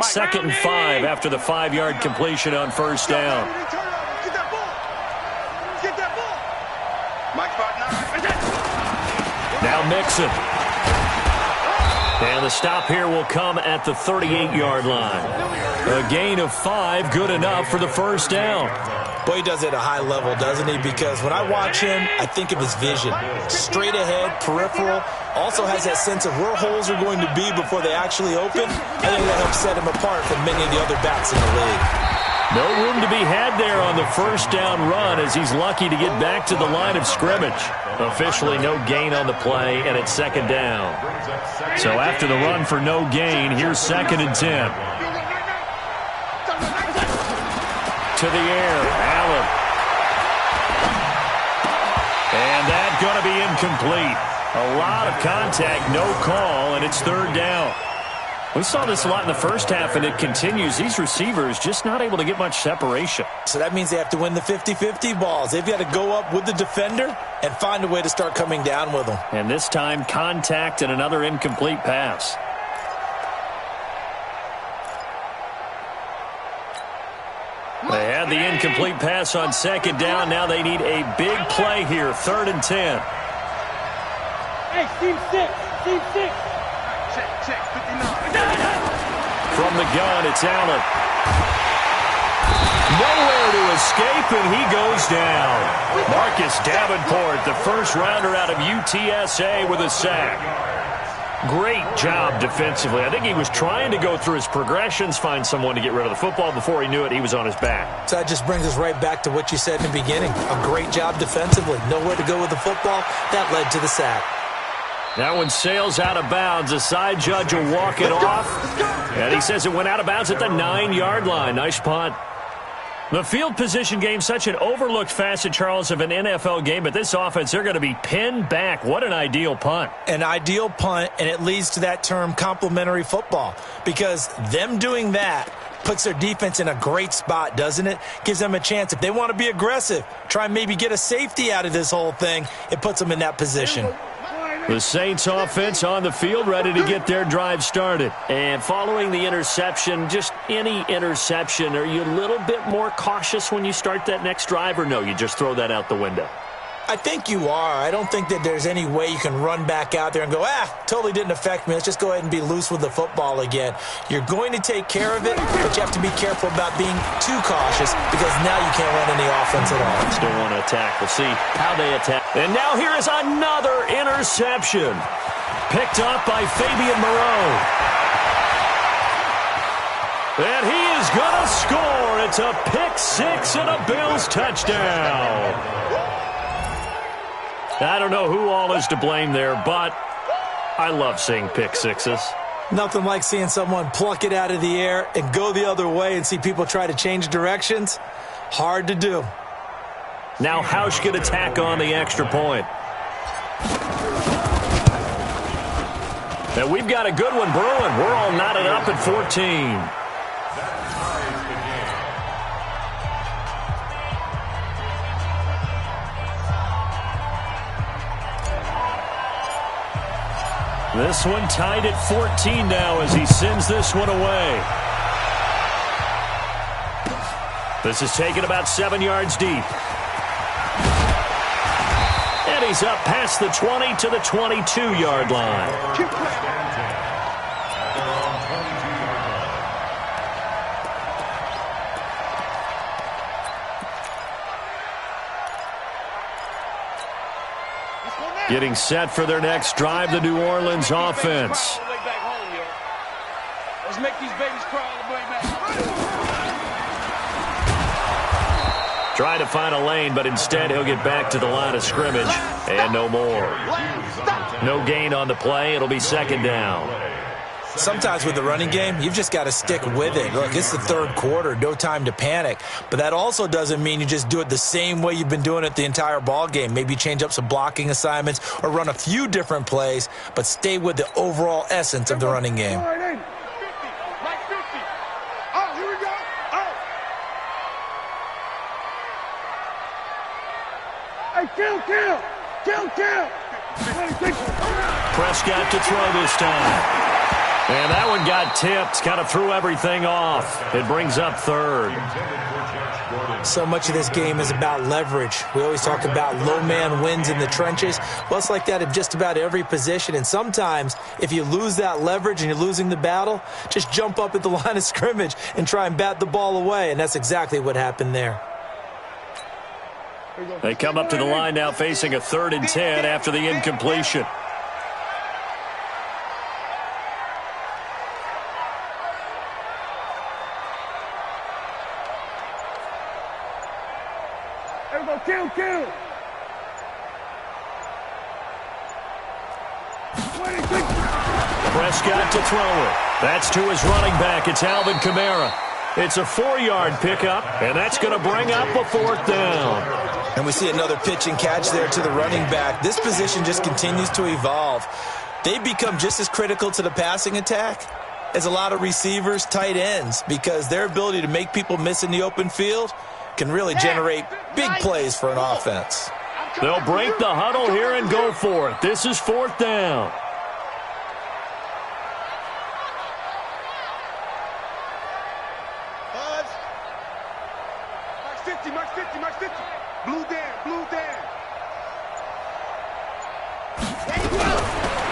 Second and 5 after the 5-yard completion on 1st down. Get that ball. Get that ball. Mike 5-9. Now Mixon. And the stop here will come at the 38-yard line. A gain of 5, good enough for the 1st down. Boy, he does it at a high level, doesn't he? Because when I watch him, I think of his vision. Straight ahead, peripheral. Also has that sense of where holes are going to be before they actually open. I think that helps set him apart from many of the other backs in the league. No room to be had there on the 1st down run as he's lucky to get back to the line of scrimmage. Officially no gain on the play, and it's 2nd down. So after the run for no gain, here's 2nd and 10. To the air, Allen. And that's going to be incomplete. A lot of contact, no call, and it's 3rd down. We saw this a lot in the first half, and it continues. These receivers just not able to get much separation. So that means they have to win the 50-50 balls. They've got to go up with the defender and find a way to start coming down with them. And this time, contact and another incomplete pass. They had the incomplete pass on 2nd down. Now they need a big play here, 3rd and 10. Hey, team 6. Team 6. From the gun, it's Allen. Nowhere to escape, and he goes down. Marcus Davenport, the first rounder out of UTSA, with a sack. Great job defensively. I think he was trying to go through his progressions, find someone to get rid of the football. Before he knew it, he was on his back. So that just brings us right back to what you said in the beginning. A great job defensively. Nowhere to go with the football. That led to the sack. That one sails out of bounds. The side judge will walk it off. And he says it went out of bounds at the 9-yard line. Nice punt. The field position game, such an overlooked facet, Charles, of an NFL game. But this offense, they're going to be pinned back. What an ideal punt. An ideal punt, and it leads to that term complementary football. Because them doing that puts their defense in a great spot, doesn't it? Gives them a chance. If they want to be aggressive, try and maybe get a safety out of this whole thing, it puts them in that position. The Saints offense on the field, ready to get their drive started. And following the interception, just any interception, are you a little bit more cautious when you start that next drive, or no, you just throw that out the window? I think you are. I don't think that there's any way you can run back out there and go, totally didn't affect me. Let's just go ahead and be loose with the football again. You're going to take care of it, but you have to be careful about being too cautious because now you can't run any offense at all. Still want to attack. We'll see how they attack. And now here is another interception. Picked up by Fabian Moreau. And he is going to score. It's a pick six and a Bills touchdown. I don't know who all is to blame there, but I love seeing pick sixes. Nothing like seeing someone pluck it out of the air and go the other way and see people try to change directions. Hard to do. Now Hausch can attack on the extra point. And we've got a good one brewing. We're all knotted up at 14. This one tied at 14 now as he sends this one away. This is taken about 7 yards deep. And he's up past the 20 to the 22-yard line. Getting set for their next drive, the New Orleans offense. Let's make these babies cry all the way back. Try to find a lane, but instead he'll get back to the line of scrimmage. And no more. No gain on the play. It'll be second down. Sometimes with the running game, you've just got to stick with it. Look, it's the third quarter, no time to panic. But that also doesn't mean you just do it the same way you've been doing it the entire ball game. Maybe change up some blocking assignments or run a few different plays, but stay with the overall essence of the running game. Hey, kill. Prescott to throw this time. And that one got tipped, kind of threw everything off. It brings up third. So much of this game is about leverage. We always talk about low man wins in the trenches. Well, it's like that in just about every position. And sometimes, if you lose that leverage and you're losing the battle, just jump up at the line of scrimmage and try and bat the ball away. And that's exactly what happened there. They come up to the line now facing a 3rd and 10 after the incompletion. Kill. Prescott to throw it. That's to his running back. It's Alvin Kamara. It's a 4-yard pickup, and that's going to bring up a 4th down. And we see another pitch and catch there to the running back. This position just continues to evolve. They become just as critical to the passing attack as a lot of receivers, tight ends, because their ability to make people miss in the open field can really generate big plays for an offense. They'll break the huddle here and go for it. This is 4th down. Max 50. Blue down.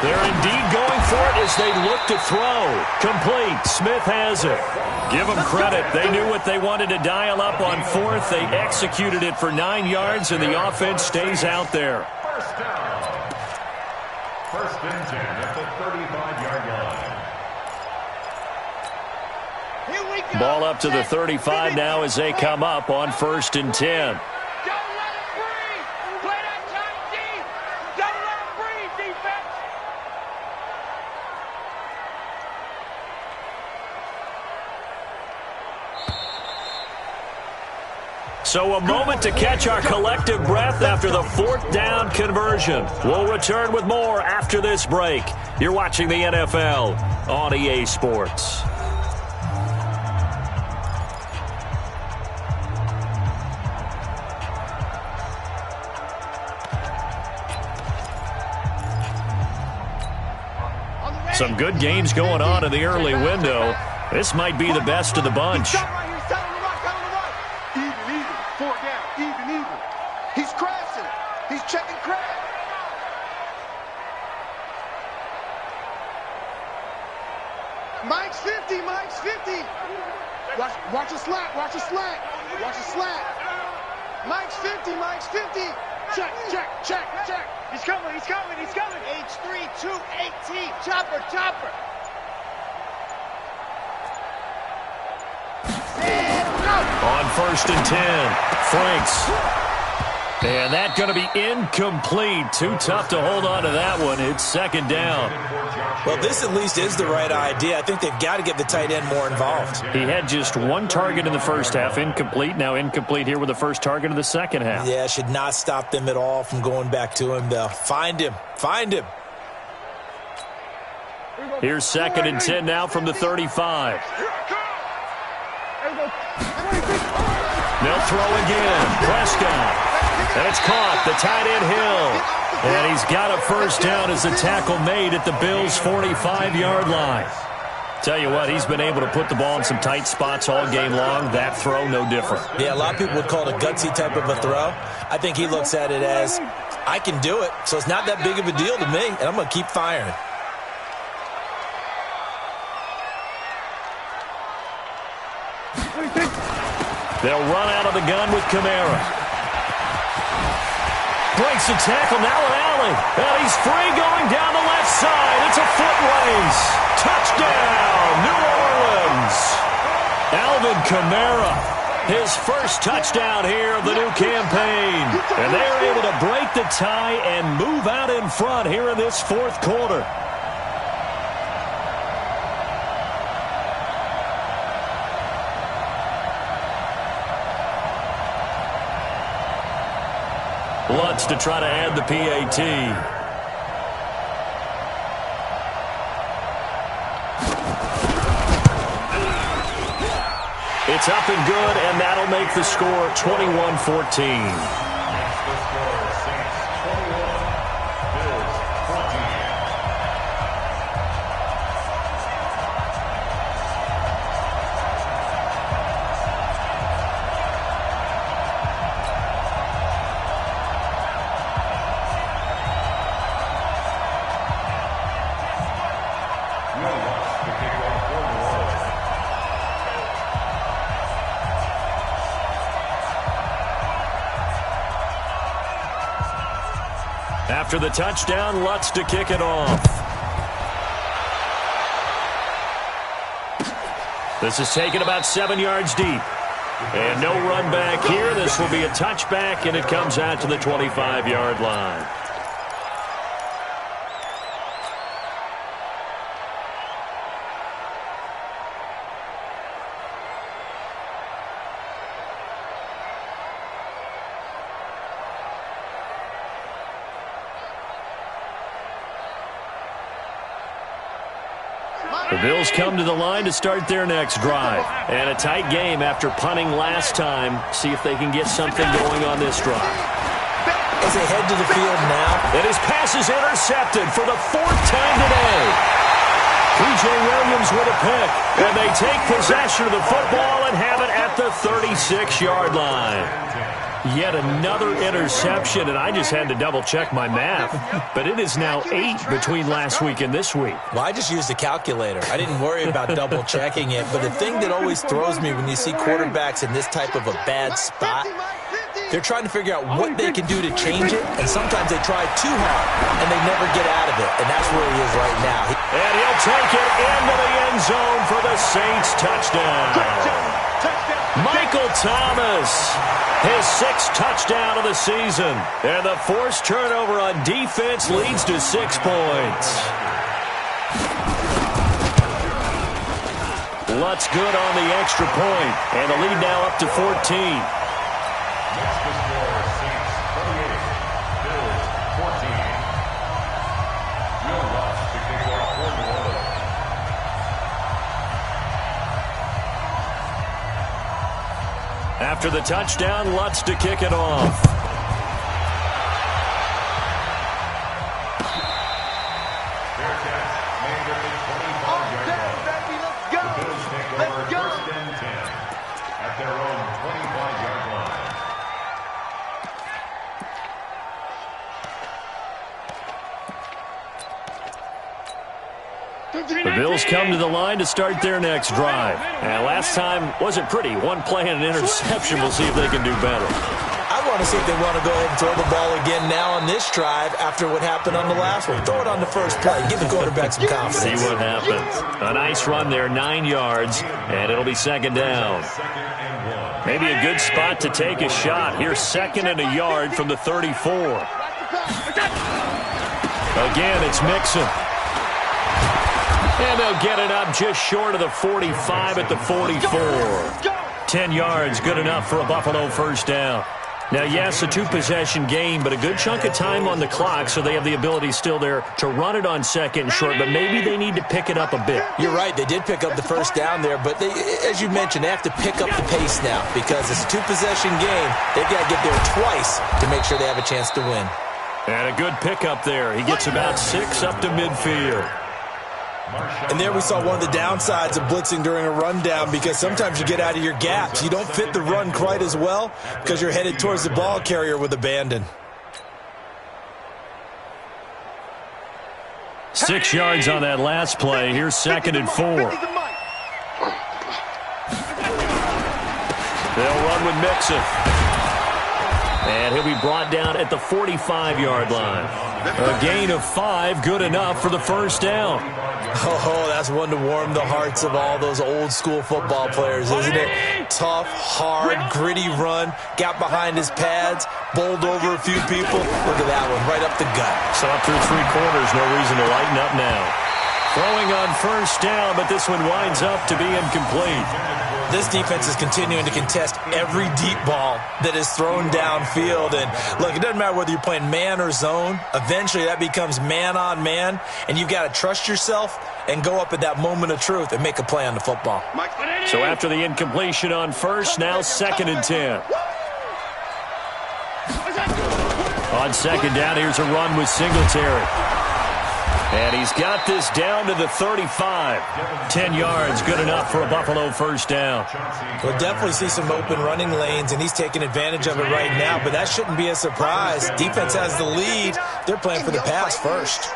They're indeed going for it as they look to throw. Complete. Smith has it. Give them credit. They knew what they wanted to dial up on fourth. They executed it for 9 yards, and the offense stays out there. First down. First and 10 at the 35-yard line. Ball up to the 35 now as they come up on 1st and 10. So a moment to catch our collective breath after the 4th down conversion. We'll return with more after this break. You're watching the NFL on EA Sports. Some good games going on in the early window. This might be the best of the bunch. He's crashing. He's checking crash. Mike's 50. Mike's 50. Watch a slant. Watch a slant. Watch a slant. Mike's 50. Mike's 50. Check, check, check, check. He's coming. He's coming. He's coming. H3 218. Chopper, chopper. On 1st and 10, Franks. And that's going to be incomplete. Too tough to hold on to that one. It's 2nd down. Well, this at least is the right idea. I think they've got to get the tight end more involved. He had just 1 target in the first half, incomplete. Now incomplete here with the first target of the second half. Yeah, should not stop them at all from going back to him, though. Find him. Find him. Here's 2nd and 10 now from the 35. They'll throw again. Prescott. And it's caught. The tight end Hill. And he's got a first down as the tackle made at the Bills' 45-yard line. Tell you what, he's been able to put the ball in some tight spots all game long. That throw, no different. Yeah, a lot of people would call it a gutsy type of a throw. I think he looks at it as, I can do it, so it's not that big of a deal to me, and I'm going to keep firing. They'll run out of the gun with Kamara. Breaks the tackle, now an alley. And he's free going down the left side. It's a foot race. Touchdown, New Orleans. Alvin Kamara, his first touchdown here of the new campaign. And they're able to break the tie and move out in front here in this 4th quarter. Lutz to try to add the PAT. It's up and good, and that'll make the score 21-14. After the touchdown, Lutz to kick it off. This is taken about 7 yards deep. And no run back here. This will be a touchback, and it comes out to the 25-yard line. The Bills come to the line to start their next drive. And a tight game after punting last time. See if they can get something going on this drive. As they head to the field now. And his pass is intercepted for the 4th time today. P.J. Williams with a pick. And they take possession of the football and have it at the 36-yard line. Yet another interception, and I just had to double-check my math. But it is now 8 between last week and this week. Well, I just used a calculator. I didn't worry about double-checking it. But the thing that always throws me when you see quarterbacks in this type of a bad spot, they're trying to figure out what they can do to change it, and sometimes they try too hard, and they never get out of it. And that's where he is right now. And he'll take it into the end zone for the Saints touchdown. Michael Thomas, his 6th touchdown of the season. And the forced turnover on defense leads to 6 points. Lutz good on the extra point, and the lead now up to 14. After the touchdown, Lutz to kick it off. The Bills come to the line to start their next drive. And last time wasn't pretty. One play and an interception. We'll see if they can do better. I want to see if they want to go ahead and throw the ball again now on this drive after what happened on the last one. Throw it on the first play. Give the quarterback some confidence. See what happens. A nice run there, 9 yards, and it'll be 2nd down. Maybe a good spot to take a shot. Here's 2nd and a yard from the 34. Again, it's Mixon. And they'll get it up just short of the 45 at the 44. 10 yards, good enough for a Buffalo first down. Now, yes, a 2-possession game, but a good chunk of time on the clock, so they have the ability still there to run it on 2nd and short, but maybe they need to pick it up a bit. You're right. They did pick up the first down there, but they, as you mentioned, they have to pick up the pace now because it's a 2-possession game. They've got to get there twice to make sure they have a chance to win. And a good pickup there. He gets about 6 up to midfield. And there we saw one of the downsides of blitzing during a rundown because sometimes you get out of your gaps. You don't fit the run quite as well because you're headed towards the ball carrier with abandon. 6 yards on that last play. Here's 2nd and 4. They'll run with Mixon. And he'll be brought down at the 45-yard line. A gain of 5, good enough for the first down. Oh, that's one to warm the hearts of all those old-school football players, isn't it? Tough, hard, gritty run, got behind his pads, bowled over a few people. Look at that one, right up the gut. So up through 3 quarters, no reason to lighten up now. Throwing on first down, but this one winds up to be incomplete. This defense is continuing to contest every deep ball that is thrown downfield. And, look, it doesn't matter whether you're playing man or zone. Eventually, that becomes man-on-man, and you've got to trust yourself and go up at that moment of truth and make a play on the football. So after the incompletion on first, now 2nd and 10. On 2nd down, here's a run with Singletary. And he's got this down to the 35. 10 yards, good enough for a Buffalo first down. We'll definitely see some open running lanes, and he's taking advantage of it right now, but that shouldn't be a surprise. Defense has the lead. They're playing for the pass first.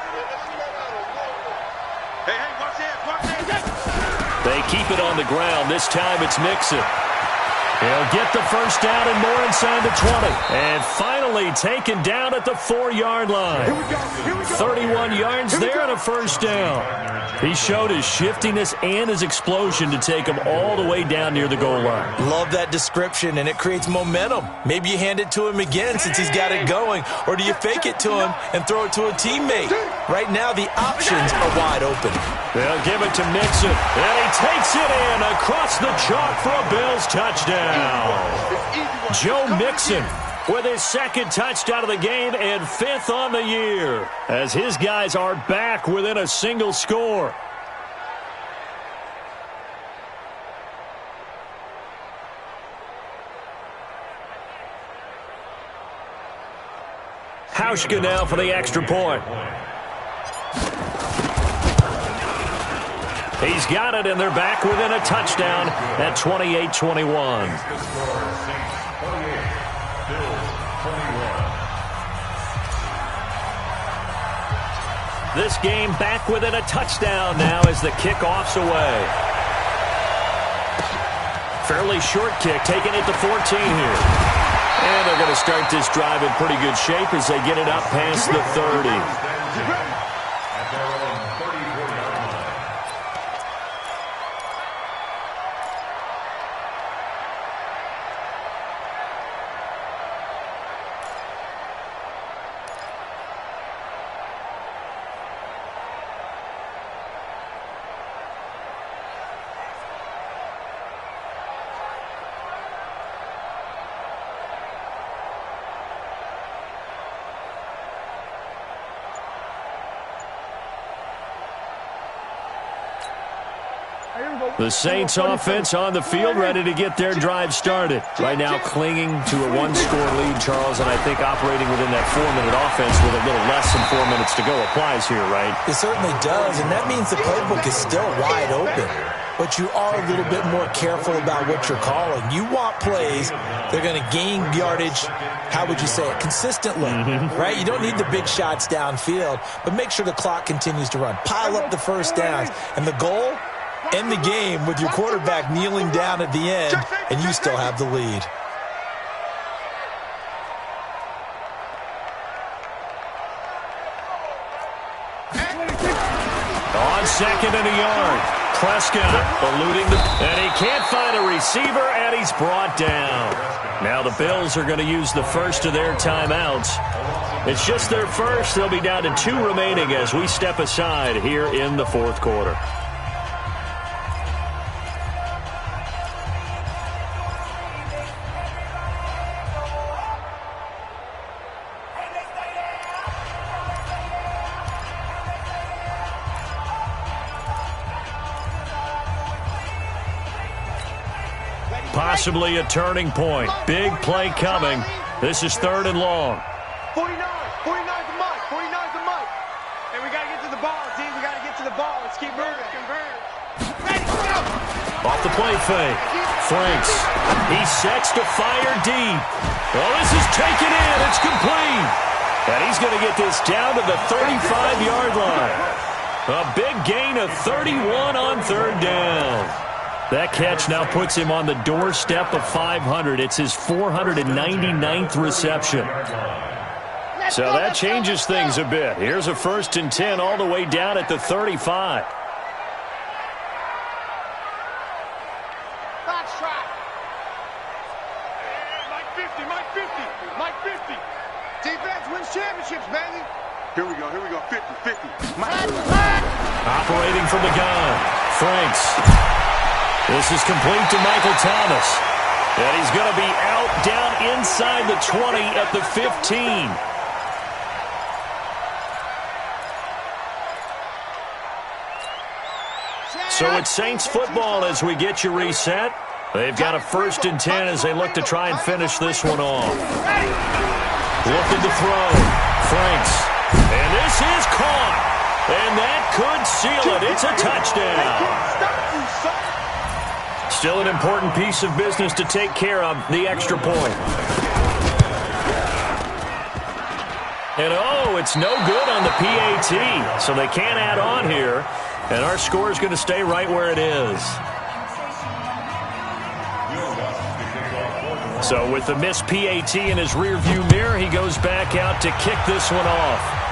They keep it on the ground. This time it's Mixon. He'll get the first down and more inside the 20. And finally taken down at the 4-yard line. 31 yards there and a first down. He showed his shiftiness and his explosion to take him all the way down near the goal line. Love that description, and it creates momentum. Maybe you hand it to him again since he's got it going, or do you fake it to him and throw it to a teammate? Right now, the options are wide open. They'll give it to Mixon, and he takes it in across the chalk for a Bills touchdown. Joe Mixon with his 2nd touchdown of the game and 5th on the year as his guys are back within a single score. Hauschka now for the extra point. He's got it, and they're back within a touchdown at 28-21. This game back within a touchdown now as the kickoff's away. Fairly short kick, taking it to 14 here. And they're going to start this drive in pretty good shape as they get it up past the 30. At their own 34-yard line. The Saints offense on the field, ready to get their drive started. Right now clinging to a one-score lead, Charles, and I think operating within that 4-minute offense with a little less than 4 minutes to go applies here, right? It certainly does, and that means the playbook is still wide open. But you are a little bit more careful about what you're calling. You want plays that are going to gain yardage, how would you say it, consistently, right? You don't need the big shots downfield, but make sure the clock continues to run. Pile up the first downs, and the goal, end the game with your quarterback kneeling down at the end, and you still have the lead. On second and a yard, Prescott eluding and he can't find a receiver, and he's brought down. Now the Bills are going to use the first of their timeouts. It's just their first. They'll be down to 2 remaining as we step aside here in the fourth quarter. Possibly a turning point. Big play coming. This is 3rd and long. 49's the mic. 49's the mic. And we got to get to the ball, team. We got to get to the ball. Let's keep moving. Ready, go. Off the play fake. Franks. He sets to fire deep. Well, this is taken in. It's complete. And he's going to get this down to the 35-yard line. A big gain of 31 on 3rd down. That catch now puts him on the doorstep of 500. It's his 499th reception. So that changes things a bit. Here's a 1st and 10 all the way down at the 35. Mike 50, Mike 50, Mike 50. Defense wins championships, baby. Here we go, 50. Operating from the gun, Franks. This is complete to Michael Thomas. And he's going to be out down inside the 20 at the 15. So it's Saints football as we get you reset. They've got a 1st and 10 as they look to try and finish this one off. Looking to throw. Franks. And this is caught. And that could seal it. It's a touchdown. Still an important piece of business to take care of, the extra point. And oh, it's no good on the PAT, so they can't add on here. And our score is going to stay right where it is. So with the missed PAT in his rearview mirror, he goes back out to kick this one off.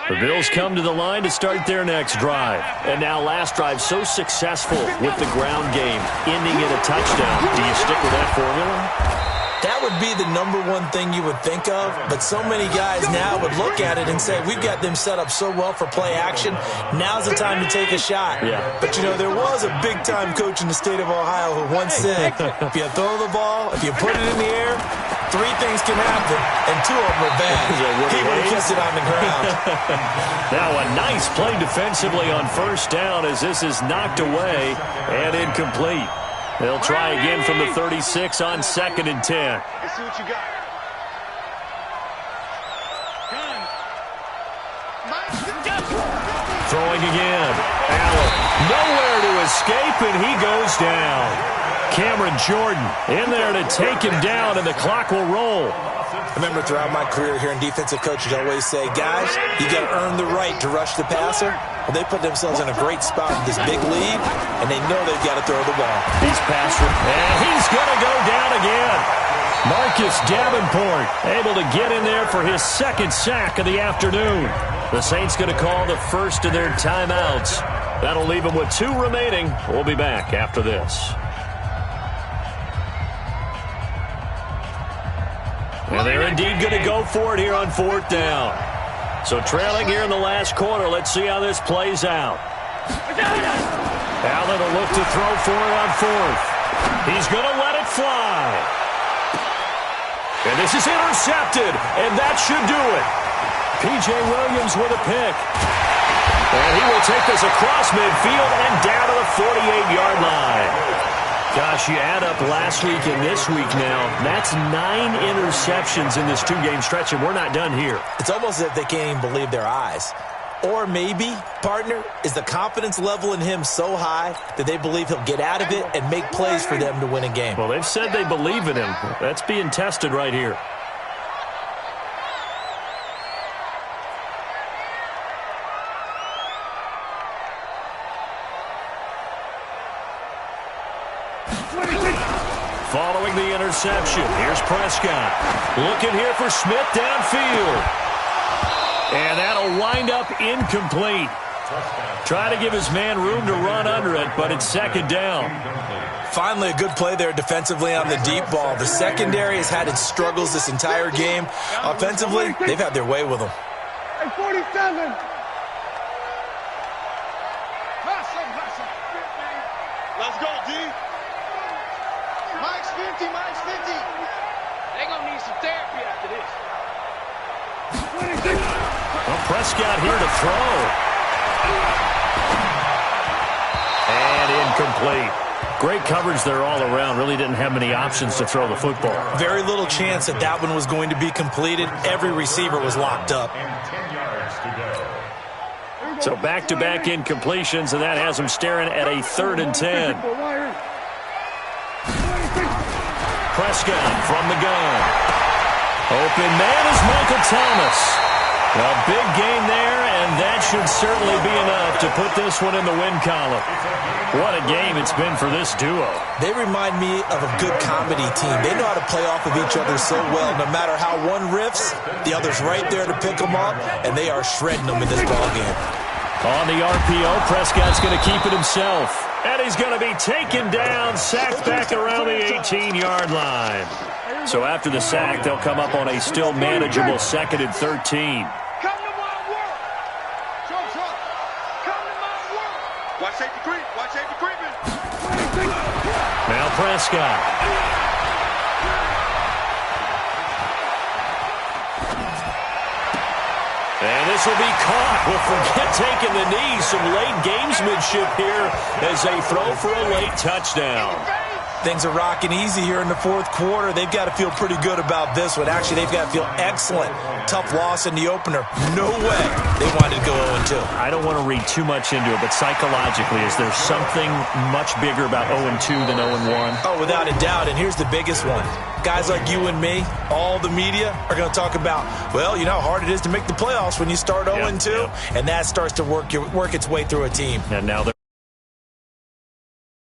The Bills come to the line to start their next drive. And now last drive so successful with the ground game, ending in a touchdown. Do you stick with that formula? That would be the #1 thing you would think of, but so many guys now would look at it and say, we've got them set up so well for play action, now's the time to take a shot. Yeah. But, you know, there was a big-time coach in the state of Ohio who once said, if you throw the ball, if you put it in the air, 3 things can happen, and 2 of them are bad. He would have kept it on the ground. Now a nice play defensively on 1st down as this is knocked away and incomplete. They'll try again from the 36 on 2nd and 10. Let's see what you got. Throwing again. Allen nowhere to escape, and he goes down. Cameron Jordan in there to take him down, and the clock will roll. I remember throughout my career hearing defensive coaches always say, guys, you got to earn the right to rush the passer. Well, they put themselves in a great spot with this big lead, and they know they've got to throw the ball. He's passer, and he's going to go down again. Marcus Davenport able to get in there for his 2nd sack of the afternoon. The Saints going to call the first of their timeouts. That'll leave them with 2 remaining. We'll be back after this. And they're indeed going to go for it here on 4th down. So trailing here in the last quarter. Let's see how this plays out. Allen will look to throw for it on 4th. He's going to let it fly. And this is intercepted, and that should do it. P.J. Williams with a pick. And he will take this across midfield and down to the 48-yard line. Gosh, you add up last week and this week now, that's 9 interceptions in this 2-game stretch, and we're not done here. It's almost as if they can't even believe their eyes. Or maybe, partner, is the confidence level in him so high that they believe he'll get out of it and make plays for them to win a game. Well, they've said they believe in him. That's being tested right here. Following the interception, here's Prescott. Looking here for Smith downfield. And that'll wind up incomplete. Try to give his man room to run under it, but it's 2nd down. Finally, a good play there defensively on the deep ball. The secondary has had its struggles this entire game. Offensively, they've had their way with them. Hey, 47. Let's go, D. Mike's 50, Mike's 50. They're going to need some therapy after this. Well, Prescott here to throw. And incomplete. Great coverage there all around. Really didn't have many options to throw the football. Very little chance that that one was going to be completed. Every receiver was locked up. And 10 yards to go. So back-to-back incompletions, and that has them staring at a 3rd and 10. Prescott from the gun. Open man is Michael Thomas. A big gain there, and that should certainly be enough to put this one in the win column. What a game it's been for this duo. They remind me of a good comedy team. They know how to play off of each other so well. No matter how one riffs, the other's right there to pick them up, and they are shredding them in this ballgame. On the RPO, Prescott's going to keep it himself. And he's going to be taken down, sacked back around the 18-yard line. So after the sack, they'll come up on a still manageable 2nd and 13. Come to my work. Come to my work. Watch safety creep. Watch safety creeping. Now Prescott. And this will be caught. We'll forget taking the knee. Some late gamesmanship here as they throw for a late touchdown. Things are rocking easy here in the 4th quarter. They've got to feel pretty good about this one. Actually, they've got to feel excellent. Tough loss in the opener. No way they wanted to go 0-2. I don't want to read too much into it, but psychologically, is there something much bigger about 0-2 than 0-1? Oh, without a doubt, and here's the biggest one. Guys like you and me, all the media, are going to talk about, well, you know how hard it is to make the playoffs when you start 0-2, and that starts to work its way through a team. And now they're